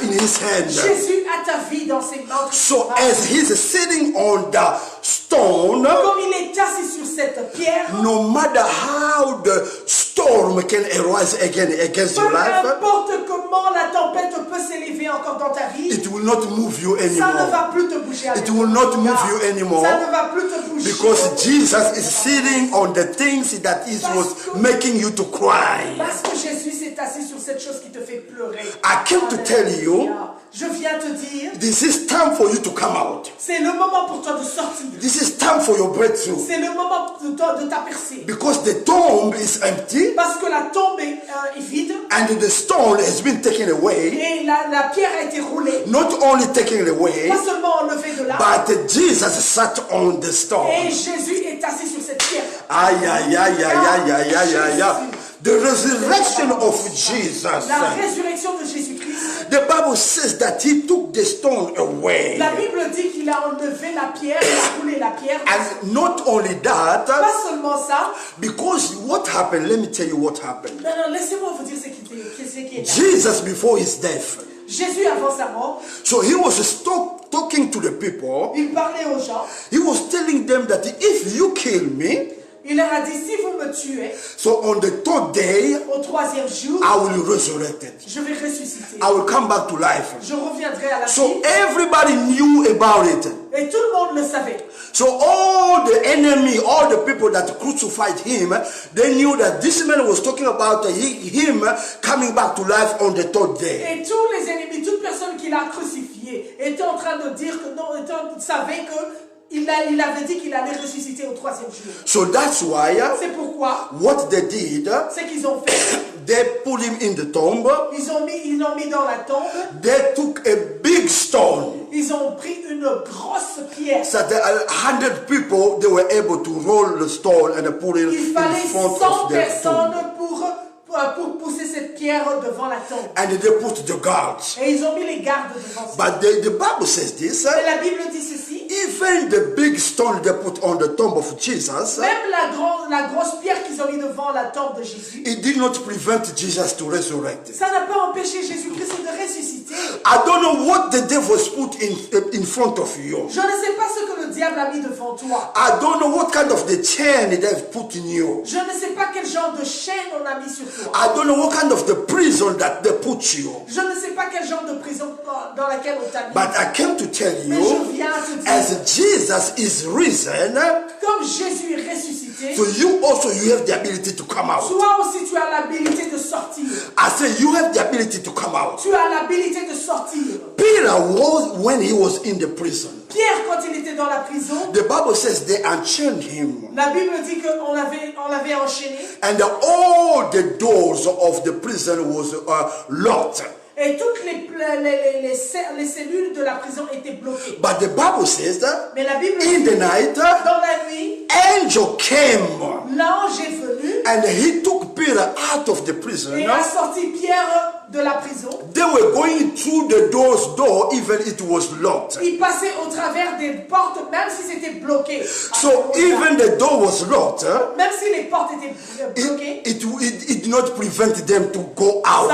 Speaker 1: in his hand.
Speaker 2: Jésus a ta vie dans ses mains.
Speaker 1: So as he's sitting on the stone,
Speaker 2: Comme il est assis sur cette pierre,
Speaker 1: no matter how the storm can arise again against
Speaker 2: peu
Speaker 1: your life,
Speaker 2: importe comment la tempête peut s'élever encore dans ta vie,
Speaker 1: it will not move you
Speaker 2: ça ne
Speaker 1: anymore.
Speaker 2: va plus te bouger.
Speaker 1: It will not move you anymore.
Speaker 2: Ça ne va plus te bouger.
Speaker 1: Because Jesus is sitting on the things that was making you to cry.
Speaker 2: Parce que Jésus s'est assis sur cette chose qui te fait pleurer.
Speaker 1: I came to tell you,
Speaker 2: Alléluia. Je viens te dire,
Speaker 1: this is time for you to come out.
Speaker 2: c'est le moment pour toi de sortir.
Speaker 1: This is time for your breakthrough.
Speaker 2: C'est le moment de ta percée.
Speaker 1: Because the tomb is empty
Speaker 2: Parce que la tombe est vide
Speaker 1: and the stone has been taken away.
Speaker 2: et la pierre a été roulée.
Speaker 1: Not only taken away,
Speaker 2: Pas seulement enlevée de là.
Speaker 1: but Jesus sat on the
Speaker 2: Et
Speaker 1: stone.
Speaker 2: Jésus est assis sur cette pierre.
Speaker 1: Aïe, aïe, aïe, aïe, aïe, aïe, aïe, aïe, aïe. The resurrection of Jesus.
Speaker 2: La résurrection de Jésus-Christ.
Speaker 1: The Bible says that he took the stone away.
Speaker 2: La Bible dit qu'il a enlevé la pierre, il a roulé la pierre.
Speaker 1: And not only that,
Speaker 2: Pas seulement ça.
Speaker 1: because what happened, let me tell you what happened.
Speaker 2: Non, laissez-moi vous dire ce qui est est là.
Speaker 1: Jesus before his death.
Speaker 2: Jésus avant sa mort,
Speaker 1: So he was talking to the people.
Speaker 2: il parlait aux gens.
Speaker 1: He was telling them that if you kill me,
Speaker 2: Il leur a dit, si vous me tuez,
Speaker 1: so on the third day,
Speaker 2: au 3e jour,
Speaker 1: I will resurrect it.
Speaker 2: je vais ressusciter.
Speaker 1: I will come back to life.
Speaker 2: Je reviendrai à la
Speaker 1: So
Speaker 2: vie.
Speaker 1: everybody knew about it.
Speaker 2: Et tout le monde le savait.
Speaker 1: So all the enemy, all the people that crucified him, they knew that this man was talking about him coming back to life on the third day.
Speaker 2: Et tous les ennemis, toute personne qui l'a crucifié, était en train de dire que non, savait que il avait dit qu'il allait ressusciter au 3e jour.
Speaker 1: So that's why
Speaker 2: C'est pourquoi,
Speaker 1: what they did,
Speaker 2: ce qu'ils ont fait,
Speaker 1: they put him in the tomb.
Speaker 2: ils l'ont mis dans la tombe,
Speaker 1: They took a big stone.
Speaker 2: ils ont pris une grosse pierre.
Speaker 1: So that 100 people, they were able to roll the stone and put it
Speaker 2: Il
Speaker 1: in
Speaker 2: fallait
Speaker 1: front
Speaker 2: 100
Speaker 1: of the
Speaker 2: personnes
Speaker 1: tomb.
Speaker 2: pour pousser cette pierre devant la tombe.
Speaker 1: And they put the guards.
Speaker 2: Et ils ont mis les gardes devant ça.
Speaker 1: But the Bible says this.
Speaker 2: Et la Bible dit ceci.
Speaker 1: Even the big stone they put on the tomb of Jesus,
Speaker 2: Même la grosse pierre qu'ils ont mis devant la tombe de Jésus,
Speaker 1: it did not prevent Jesus to resurrect.
Speaker 2: ça n'a pas empêché Jésus-Christ de ressusciter.
Speaker 1: I don't know what the devil's put in front of you.
Speaker 2: Je ne sais pas ce que le diable a mis devant toi.
Speaker 1: I don't know what kind of the chain they've put in you.
Speaker 2: Je ne sais pas quel genre de chaîne on a mis sur toi.
Speaker 1: I don't know what kind of the prison that they put you.
Speaker 2: Je ne sais pas quel genre de prison dans laquelle on t'a mis.
Speaker 1: But I came to tell
Speaker 2: Mais
Speaker 1: you,
Speaker 2: je viens te dire,
Speaker 1: as Jesus is risen,
Speaker 2: comme Jésus est ressuscité,
Speaker 1: so you also you have the ability to come out.
Speaker 2: toi aussi tu as l'habilité de sortir.
Speaker 1: I say you have the ability to come out.
Speaker 2: Tu as l'habilité de sortir.
Speaker 1: Peter was when he was in the prison.
Speaker 2: Pierre, quand il était dans la prison,
Speaker 1: The Bible says they unchained him.
Speaker 2: la Bible dit qu'on l'avait enchaîné.
Speaker 1: And all the doors of the prison was locked.
Speaker 2: Et toutes les cellules de la prison étaient bloquées.
Speaker 1: But the Bible says that
Speaker 2: Mais la Bible
Speaker 1: in
Speaker 2: dit,
Speaker 1: the night,
Speaker 2: dans la nuit,
Speaker 1: angel came
Speaker 2: l'ange est venu
Speaker 1: and he took Peter out of the prison.
Speaker 2: et a sorti Pierre de la prison.
Speaker 1: They were going through the door's door even it was locked.
Speaker 2: Il passait au travers des portes, même si c'était bloqué.
Speaker 1: So even the door was locked,
Speaker 2: Même si les portes étaient bloquées,
Speaker 1: it did not prevent them to go out.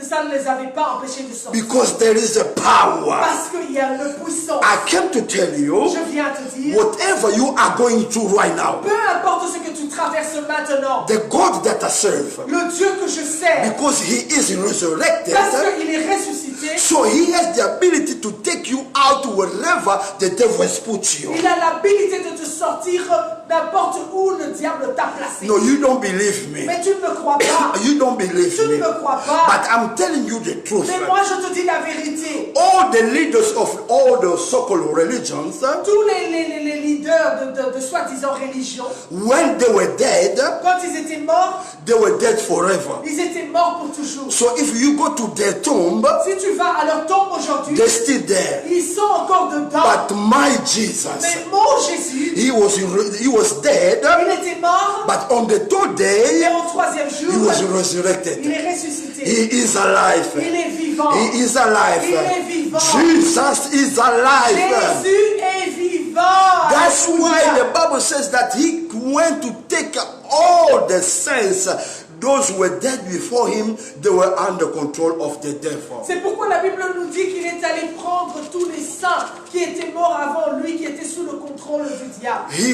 Speaker 2: ça ne les avait pas empêchés de sortir.
Speaker 1: Because there is a power.
Speaker 2: Parce qu'il y a une puissance.
Speaker 1: I came to tell you,
Speaker 2: Je viens te dire,
Speaker 1: whatever you are going through right now,
Speaker 2: peu importe ce que tu traverses maintenant,
Speaker 1: the God that I serve,
Speaker 2: le Dieu que je sers,
Speaker 1: because he is resurrected,
Speaker 2: parce qu'il est ressuscité,
Speaker 1: so he has the ability to take you out wherever the devil has put you.
Speaker 2: il a l'habilité de te sortir n'importe où le diable t'a placé.
Speaker 1: No, you don't believe me.
Speaker 2: Mais tu ne me crois pas.
Speaker 1: You don't believe
Speaker 2: Tu ne
Speaker 1: me.
Speaker 2: me crois pas.
Speaker 1: But I'm telling you the truth.
Speaker 2: Mais moi je te dis la vérité.
Speaker 1: All the leaders of all the so-called religions,
Speaker 2: Tous les leaders de soi-disant religion,
Speaker 1: when they were dead,
Speaker 2: quand ils étaient morts,
Speaker 1: they were dead forever.
Speaker 2: ils étaient morts pour toujours.
Speaker 1: So if you go to their tomb,
Speaker 2: Si tu vas à leur tombe aujourd'hui,
Speaker 1: they're still there.
Speaker 2: ils sont encore dedans.
Speaker 1: But my Jesus,
Speaker 2: Mais mon Jésus,
Speaker 1: he was dead,
Speaker 2: il était mort,
Speaker 1: but on the third day,
Speaker 2: et au 3e
Speaker 1: he
Speaker 2: jour,
Speaker 1: was
Speaker 2: il
Speaker 1: resurrected.
Speaker 2: est ressuscité.
Speaker 1: He is alive.
Speaker 2: Il est vivant.
Speaker 1: He is alive.
Speaker 2: Il est vivant.
Speaker 1: Jesus is alive.
Speaker 2: Jésus est vivant.
Speaker 1: That's why
Speaker 2: Alléluia.
Speaker 1: the Bible says that he went to take all the saints. Those who were dead before him, they were under control of the devil.
Speaker 2: C'est pourquoi la Bible nous dit qu'il est allé prendre tous les saints qui étaient morts avant lui, qui étaient sous le contrôle du diable.
Speaker 1: He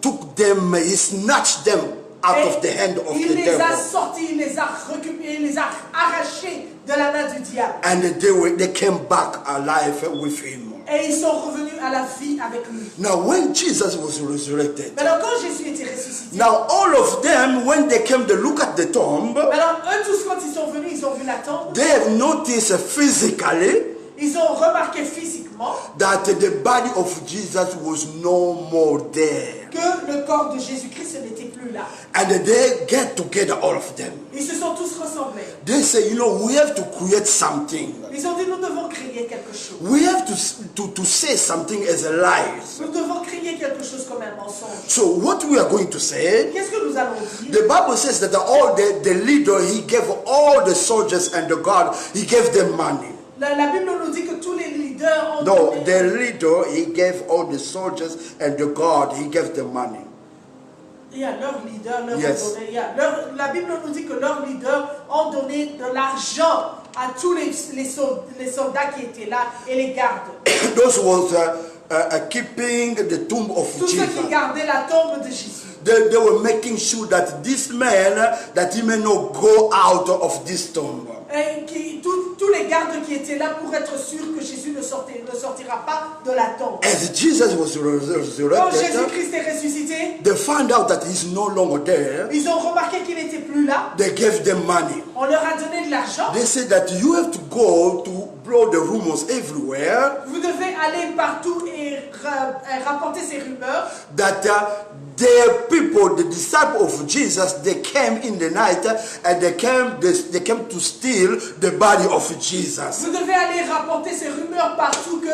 Speaker 1: took them, he snatched them out of the hand of
Speaker 2: Il
Speaker 1: the
Speaker 2: les
Speaker 1: devil.
Speaker 2: a sortis, il les a récupérés, il les a arrachés de la main du diable.
Speaker 1: And they came back alive with him.
Speaker 2: Et ils sont revenus à la vie avec lui.
Speaker 1: Now when Jesus was resurrected,
Speaker 2: Maintenant, quand Jésus était ressuscité,
Speaker 1: now all of them, when they came to look at the tomb,
Speaker 2: maintenant, eux tous, quand ils sont venus, ils ont vu la tombe.
Speaker 1: they have noticed physically
Speaker 2: Ils ont remarqué physiquement
Speaker 1: that the body of Jesus was no more there.
Speaker 2: que le corps de Jésus-Christ n'était plus là.
Speaker 1: And they get together, all of them.
Speaker 2: Ils se sont tous ressemblés.
Speaker 1: They say, we have to create something.
Speaker 2: Ils ont dit, nous devons créer quelque chose.
Speaker 1: We have to say something as a lie.
Speaker 2: Nous devons créer quelque chose comme un mensonge.
Speaker 1: So what we are going to say,
Speaker 2: Qu'est-ce que nous allons dire?
Speaker 1: the Bible says that all the leader, he gave all the soldiers and the guard, he gave them money.
Speaker 2: La Bible nous dit que tous les leaders ont
Speaker 1: No,
Speaker 2: donné.
Speaker 1: the leader, he gave all the soldiers and the guard, he gave them money.
Speaker 2: Et à leur leader, leur
Speaker 1: Yes.
Speaker 2: ont donné, la Bible nous dit que leurs leaders ont donné de l'argent à tous les soldats qui étaient là et les gardes.
Speaker 1: Those was keeping the tomb of
Speaker 2: Tous ceux qui
Speaker 1: Jesus.
Speaker 2: gardaient la tombe de Jésus.
Speaker 1: They were making sure that this man, that he may not go out of this tomb.
Speaker 2: Et tous les gardes qui étaient là pour être sûrs que Jésus ne sortira pas de la tombe.
Speaker 1: As Jesus was
Speaker 2: Quand
Speaker 1: resurrected,
Speaker 2: Jésus-Christ est ressuscité,
Speaker 1: they found out that he's no longer there.
Speaker 2: ils ont remarqué qu'il n'était plus là.
Speaker 1: They gave them money.
Speaker 2: On leur a donné de l'argent.
Speaker 1: They said that you have to go to blow the rumors everywhere
Speaker 2: Vous devez aller partout et rapporter ces rumeurs.
Speaker 1: that the people, the disciples of Jesus, they came in the night and they came to steal the body of Jesus.
Speaker 2: Vous devez aller rapporter ces rumeurs partout que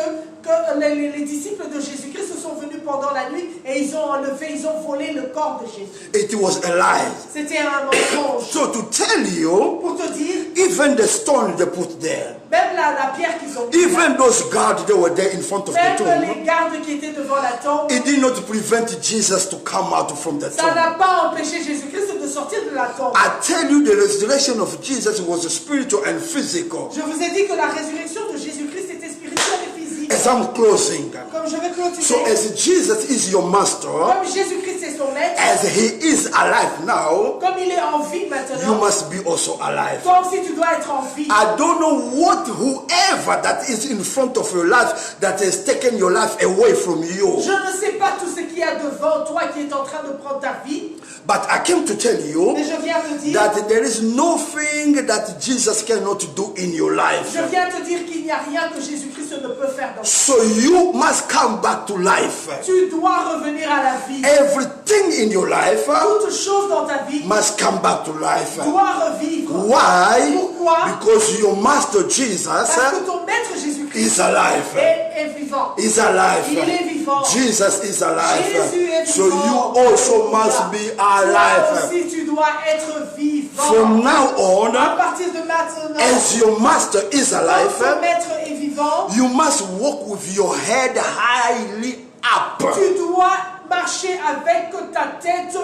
Speaker 2: les disciples de Jésus-Christ se sont venus pendant la nuit et ils ont enlevé, ils ont volé le corps de Jésus.
Speaker 1: It was a lie.
Speaker 2: C'était un mensonge.
Speaker 1: So to tell you,
Speaker 2: Pour te dire,
Speaker 1: even the stone they put there,
Speaker 2: même la pierre qu'ils ont mis,
Speaker 1: even those guards that were there in front of the
Speaker 2: même
Speaker 1: tomb,
Speaker 2: les gardes qui étaient devant la tombe,
Speaker 1: it did not prevent Jesus to come out from the
Speaker 2: ça
Speaker 1: tomb.
Speaker 2: n'a pas empêché Jésus-Christ de sortir de la tombe.
Speaker 1: I tell you, the resurrection of Jesus was spiritual and physical.
Speaker 2: Je vous ai dit que la résurrection de Jésus-Christ était spirituelle et physique.
Speaker 1: As I'm closing,
Speaker 2: Comme je vais
Speaker 1: so
Speaker 2: clôturer,
Speaker 1: as Jesus is your master,
Speaker 2: comme Jésus-Christ est son maître,
Speaker 1: as he is alive now,
Speaker 2: comme il est en vie
Speaker 1: you
Speaker 2: maintenant,
Speaker 1: must be also alive.
Speaker 2: toi aussi tu dois être en vie.
Speaker 1: I don't know whoever that is in front of your life that has taken your life away from you.
Speaker 2: Je ne sais pas tout ce qu'il y a devant toi qui est en train de prendre ta vie,
Speaker 1: But I came to tell you
Speaker 2: mais je viens te dire,
Speaker 1: that there is nothing that Jesus cannot do in your life.
Speaker 2: je viens te dire qu'il n'y a rien que Jésus-Christ ne peut faire dans ta vie.
Speaker 1: So you must come back to life.
Speaker 2: Tu dois revenir à la vie.
Speaker 1: Everything in your life
Speaker 2: Toute chose dans ta vie
Speaker 1: must come back to life.
Speaker 2: doit revivre.
Speaker 1: Why?
Speaker 2: Pourquoi?
Speaker 1: Because your master Jesus
Speaker 2: Parce que ton maître Jésus-Christ
Speaker 1: is alive.
Speaker 2: est vivant.
Speaker 1: Is alive.
Speaker 2: Il est vivant.
Speaker 1: Jesus is alive.
Speaker 2: Jésus est
Speaker 1: So
Speaker 2: vivant.
Speaker 1: you also must be
Speaker 2: Toi
Speaker 1: alive.
Speaker 2: aussi tu dois être vivant.
Speaker 1: From now on,
Speaker 2: À partir de maintenant,
Speaker 1: as your master is
Speaker 2: quand
Speaker 1: alive,
Speaker 2: ton maître est vivant,
Speaker 1: you must walk with your head highly up.
Speaker 2: tu dois marcher avec ta tête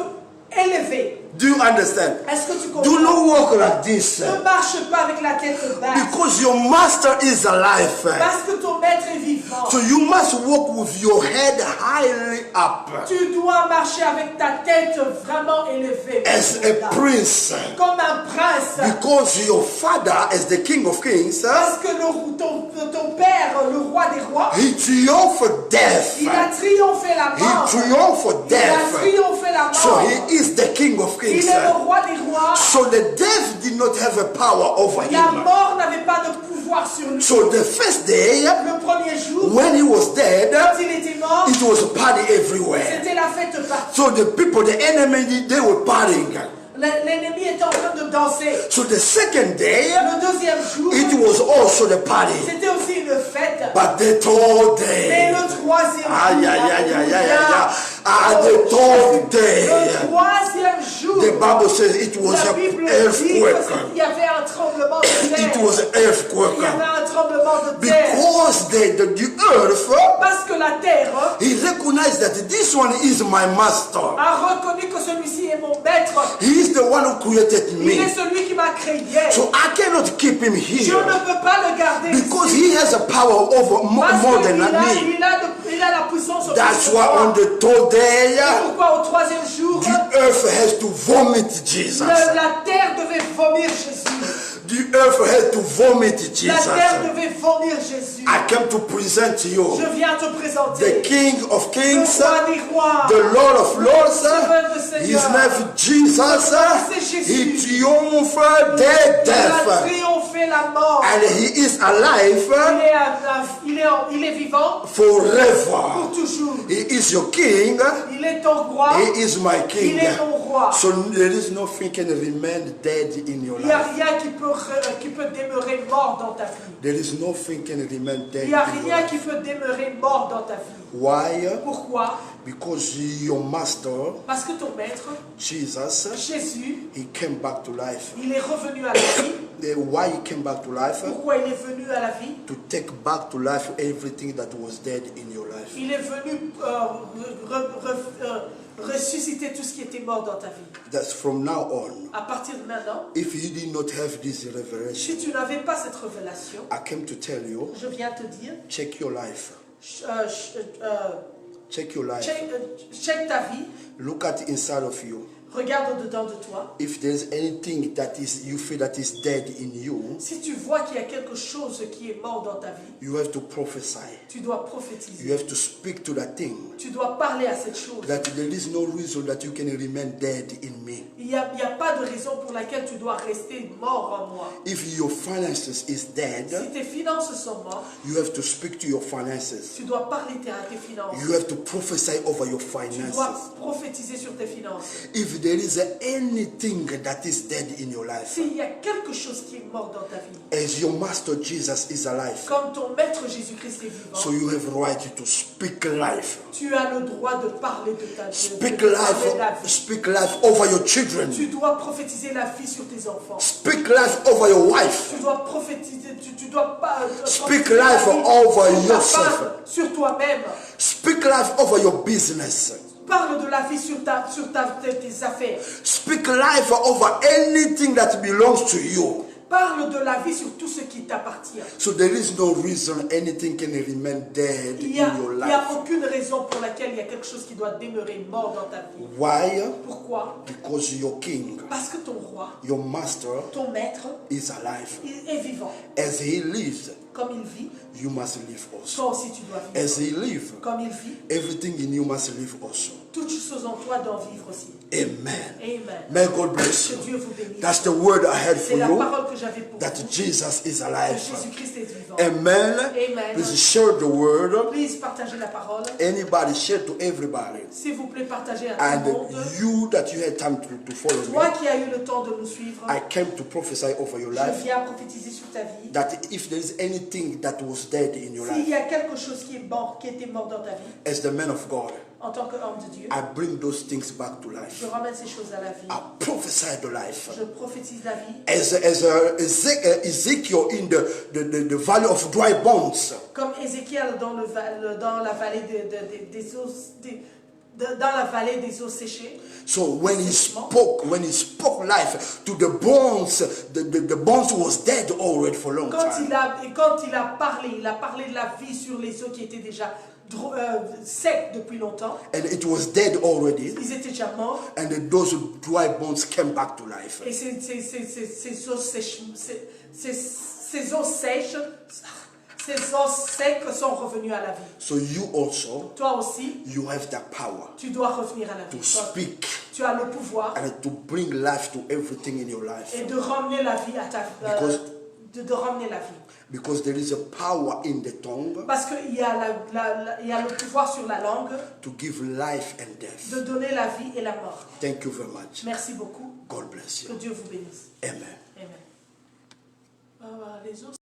Speaker 2: élevée.
Speaker 1: Do you understand?
Speaker 2: Est-ce que tu
Speaker 1: Do
Speaker 2: comprends?
Speaker 1: not walk like this.
Speaker 2: Ne marche pas avec la tête basse.
Speaker 1: Because your master is alive.
Speaker 2: Parce que ton maître est vivant.
Speaker 1: So you must walk with your head highly up.
Speaker 2: Tu dois marcher avec ta tête vraiment élevée.
Speaker 1: As a prince.
Speaker 2: Comme un prince.
Speaker 1: Because your father, as the king of kings,
Speaker 2: Parce que ton père, le roi des rois,
Speaker 1: he triumphed death.
Speaker 2: il a triomphé la
Speaker 1: He
Speaker 2: mort.
Speaker 1: triumphed
Speaker 2: Il a
Speaker 1: death.
Speaker 2: triomphé la
Speaker 1: So
Speaker 2: mort.
Speaker 1: he is the king of
Speaker 2: Il
Speaker 1: kings.
Speaker 2: est le roi des rois.
Speaker 1: So the death did not have a power over
Speaker 2: La
Speaker 1: him.
Speaker 2: mort n'avait pas de pouvoir sur lui.
Speaker 1: So the first day,
Speaker 2: Le premier jour,
Speaker 1: when he was dead,
Speaker 2: quand il était mort,
Speaker 1: it was a party everywhere.
Speaker 2: c'était la fête partout.
Speaker 1: So the people, the enemy, they were partying.
Speaker 2: L'ennemi était en train de danser.
Speaker 1: So the second day,
Speaker 2: Le deuxième jour,
Speaker 1: it was also the party.
Speaker 2: c'était aussi une fête.
Speaker 1: But the third
Speaker 2: Mais
Speaker 1: day,
Speaker 2: le troisième
Speaker 1: aïe,
Speaker 2: jour,
Speaker 1: aïe, aïe, aïe, aïe, aïe,
Speaker 2: alléluia.
Speaker 1: the third day,
Speaker 2: Le troisième jour,
Speaker 1: the Bible says it was
Speaker 2: la
Speaker 1: an
Speaker 2: Bible dit
Speaker 1: earthquake.
Speaker 2: qu'il y avait un tremblement de terre.
Speaker 1: It was an
Speaker 2: Il y
Speaker 1: earthquake.
Speaker 2: avait un tremblement de terre.
Speaker 1: Because the earth,
Speaker 2: Parce que la terre
Speaker 1: he recognized that this one is my master.
Speaker 2: a reconnu que celui-ci est mon maître.
Speaker 1: He is the one who created
Speaker 2: Il est
Speaker 1: me.
Speaker 2: celui qui m'a créé.
Speaker 1: So I cannot keep him
Speaker 2: Je
Speaker 1: here.
Speaker 2: ne peux pas le garder
Speaker 1: Because
Speaker 2: ici.
Speaker 1: he has a power over
Speaker 2: Parce
Speaker 1: more
Speaker 2: qu'il
Speaker 1: than me.
Speaker 2: il a la puissance sur
Speaker 1: That's
Speaker 2: moi.
Speaker 1: why on the third day,
Speaker 2: Pourquoi au troisième jour,
Speaker 1: the earth has to vomit Jesus.
Speaker 2: la terre devait vomir Jésus.
Speaker 1: The earth has to vomit
Speaker 2: La
Speaker 1: Jesus.
Speaker 2: terre devait vomir Jésus.
Speaker 1: I came to present to you
Speaker 2: Je viens te
Speaker 1: the
Speaker 2: présenter
Speaker 1: King of
Speaker 2: le
Speaker 1: Kings,
Speaker 2: roi des rois.
Speaker 1: the Lord of Lords.
Speaker 2: Seigneur.
Speaker 1: His name is Jesus.
Speaker 2: C'est
Speaker 1: He
Speaker 2: Jésus.
Speaker 1: triumphed the
Speaker 2: Il a
Speaker 1: death.
Speaker 2: triomphé la mort.
Speaker 1: And he is alive
Speaker 2: Il est vivant
Speaker 1: forever.
Speaker 2: pour toujours.
Speaker 1: He is your king.
Speaker 2: Il est ton roi.
Speaker 1: He is my
Speaker 2: Il
Speaker 1: king.
Speaker 2: est ton roi.
Speaker 1: So there is nothing can remain dead in your
Speaker 2: Il n'y a
Speaker 1: life.
Speaker 2: rien qui peut demeurer mort dans ta vie.
Speaker 1: There is nothing can remain dead
Speaker 2: Il n'y a
Speaker 1: in your
Speaker 2: rien
Speaker 1: life.
Speaker 2: qui peut demeurer mort dans ta vie.
Speaker 1: Why?
Speaker 2: Pourquoi?
Speaker 1: Because your master,
Speaker 2: Parce que ton maître,
Speaker 1: Jesus,
Speaker 2: Jésus,
Speaker 1: he came back to life.
Speaker 2: il est revenu à la vie.
Speaker 1: why he came back to life?
Speaker 2: Pourquoi il est venu à la vie?
Speaker 1: To take back to life everything that was dead in your life.
Speaker 2: Il est venu ressusciter tout ce qui était mort dans ta vie.
Speaker 1: That's from now on.
Speaker 2: À partir de maintenant,
Speaker 1: If you did not have this
Speaker 2: si
Speaker 1: revelation,
Speaker 2: tu n'avais pas cette révélation,
Speaker 1: I came to tell you,
Speaker 2: je viens te dire,
Speaker 1: check your life. Check your life.
Speaker 2: check ta vie,
Speaker 1: Look at inside of you.
Speaker 2: regarde au-dedans de toi.
Speaker 1: If there's anything that is you feel that is dead in you,
Speaker 2: Si tu vois qu'il y a quelque chose qui est mort dans ta vie,
Speaker 1: you have to prophesy.
Speaker 2: tu dois
Speaker 1: You
Speaker 2: prophétiser.
Speaker 1: have to speak to that thing.
Speaker 2: Tu dois parler à cette chose.
Speaker 1: That there is no reason that you can remain dead in me.
Speaker 2: Il n'y a pas de raison pour laquelle tu dois rester mort en moi.
Speaker 1: If your finances is dead,
Speaker 2: Si tes finances sont mortes,
Speaker 1: you have to speak to your finances.
Speaker 2: tu dois parler à tes finances.
Speaker 1: You have to prophesy over your
Speaker 2: Tu
Speaker 1: finances.
Speaker 2: dois prophétiser sur tes finances.
Speaker 1: If there is anything that is dead in your life,
Speaker 2: S'il y a quelque chose qui est mort dans ta vie,
Speaker 1: as your master Jesus is alive,
Speaker 2: comme ton maître Jésus-Christ est vivant,
Speaker 1: so you have right to speak life.
Speaker 2: tu as le droit de parler de ta vie.
Speaker 1: Speak
Speaker 2: de parler de la
Speaker 1: life.
Speaker 2: vie.
Speaker 1: Speak life over your children.
Speaker 2: Tu dois prophétiser la vie sur tes enfants.
Speaker 1: Speak life over your wife.
Speaker 2: Tu dois prophétiser, tu dois pas
Speaker 1: Speak
Speaker 2: prophétiser la
Speaker 1: life
Speaker 2: vie
Speaker 1: over
Speaker 2: sur ta
Speaker 1: yourself.
Speaker 2: femme, sur toi-même.
Speaker 1: Speak life over your business.
Speaker 2: Parle de la vie sur tes affaires.
Speaker 1: Speak life over anything that belongs to you.
Speaker 2: Parle de la vie sur tout ce qui t'appartient.
Speaker 1: So there is no reason anything can remain dead
Speaker 2: Il
Speaker 1: in
Speaker 2: n'y a,
Speaker 1: your
Speaker 2: il y a
Speaker 1: life.
Speaker 2: aucune raison pour laquelle il y a quelque chose qui doit demeurer mort dans ta vie.
Speaker 1: Why?
Speaker 2: Pourquoi?
Speaker 1: Because your king,
Speaker 2: Parce que ton roi,
Speaker 1: your master,
Speaker 2: ton maître,
Speaker 1: is alive.
Speaker 2: il est vivant.
Speaker 1: As he lives,
Speaker 2: Comme il vit,
Speaker 1: you must live also.
Speaker 2: toi aussi tu dois vivre.
Speaker 1: As he lives,
Speaker 2: Comme il vit,
Speaker 1: everything in you must live also.
Speaker 2: toutes choses en toi doivent vivre aussi.
Speaker 1: Amen.
Speaker 2: Amen.
Speaker 1: May God bless
Speaker 2: Que
Speaker 1: you.
Speaker 2: Dieu vous bénisse.
Speaker 1: That's the word I had for
Speaker 2: C'est la
Speaker 1: you.
Speaker 2: parole que j'avais pour
Speaker 1: That
Speaker 2: vous.
Speaker 1: Jesus is
Speaker 2: Que
Speaker 1: alive.
Speaker 2: Jésus-Christ est vivant.
Speaker 1: Amen.
Speaker 2: Amen.
Speaker 1: Please share the word.
Speaker 2: Please partagez la parole.
Speaker 1: Anybody, share to everybody.
Speaker 2: S'il vous plaît, partagez à tout
Speaker 1: And
Speaker 2: le monde.
Speaker 1: you that you had time to follow
Speaker 2: Toi
Speaker 1: me,
Speaker 2: qui as eu le temps de nous suivre,
Speaker 1: I came to prophesy over your
Speaker 2: je
Speaker 1: life
Speaker 2: viens prophétiser sur ta vie.
Speaker 1: that if there is anything that was dead in your
Speaker 2: S'il
Speaker 1: life,
Speaker 2: y a quelque chose qui est mort, qui était mort dans ta vie,
Speaker 1: as the man of God,
Speaker 2: en tant qu'homme de Dieu,
Speaker 1: I bring those things back to life.
Speaker 2: je ramène ces choses à la vie.
Speaker 1: I prophesy the life.
Speaker 2: Je prophétise la vie.
Speaker 1: As Ezekiel in the valley of dry bones,
Speaker 2: Comme Ézéchiel dans la vallée des eaux, dans la vallée des eaux séchées.
Speaker 1: so when he spoke life to the bones, the bones was dead already for a long
Speaker 2: Quand
Speaker 1: time.
Speaker 2: il a parlé de la vie sur les eaux qui étaient déjà secs depuis longtemps.
Speaker 1: And it was dead already.
Speaker 2: Ils étaient déjà morts.
Speaker 1: And those dry bones came back to life.
Speaker 2: Et ces eaux sèches, ces os secs sont revenus à la vie.
Speaker 1: So you also,
Speaker 2: Toi aussi,
Speaker 1: you have that power
Speaker 2: tu dois revenir à la
Speaker 1: to
Speaker 2: vie.
Speaker 1: speak
Speaker 2: Tu as le pouvoir
Speaker 1: and to bring life to everything in your life.
Speaker 2: et de ramener la vie à ta
Speaker 1: Because-
Speaker 2: de ramener la vie.
Speaker 1: Because there is a power in the tongue
Speaker 2: Parce qu'il y a il y a le pouvoir sur la langue
Speaker 1: to give life and death.
Speaker 2: de donner la vie et la mort.
Speaker 1: Thank you very much.
Speaker 2: Merci beaucoup.
Speaker 1: God bless
Speaker 2: Que
Speaker 1: you.
Speaker 2: Dieu vous bénisse.
Speaker 1: Amen.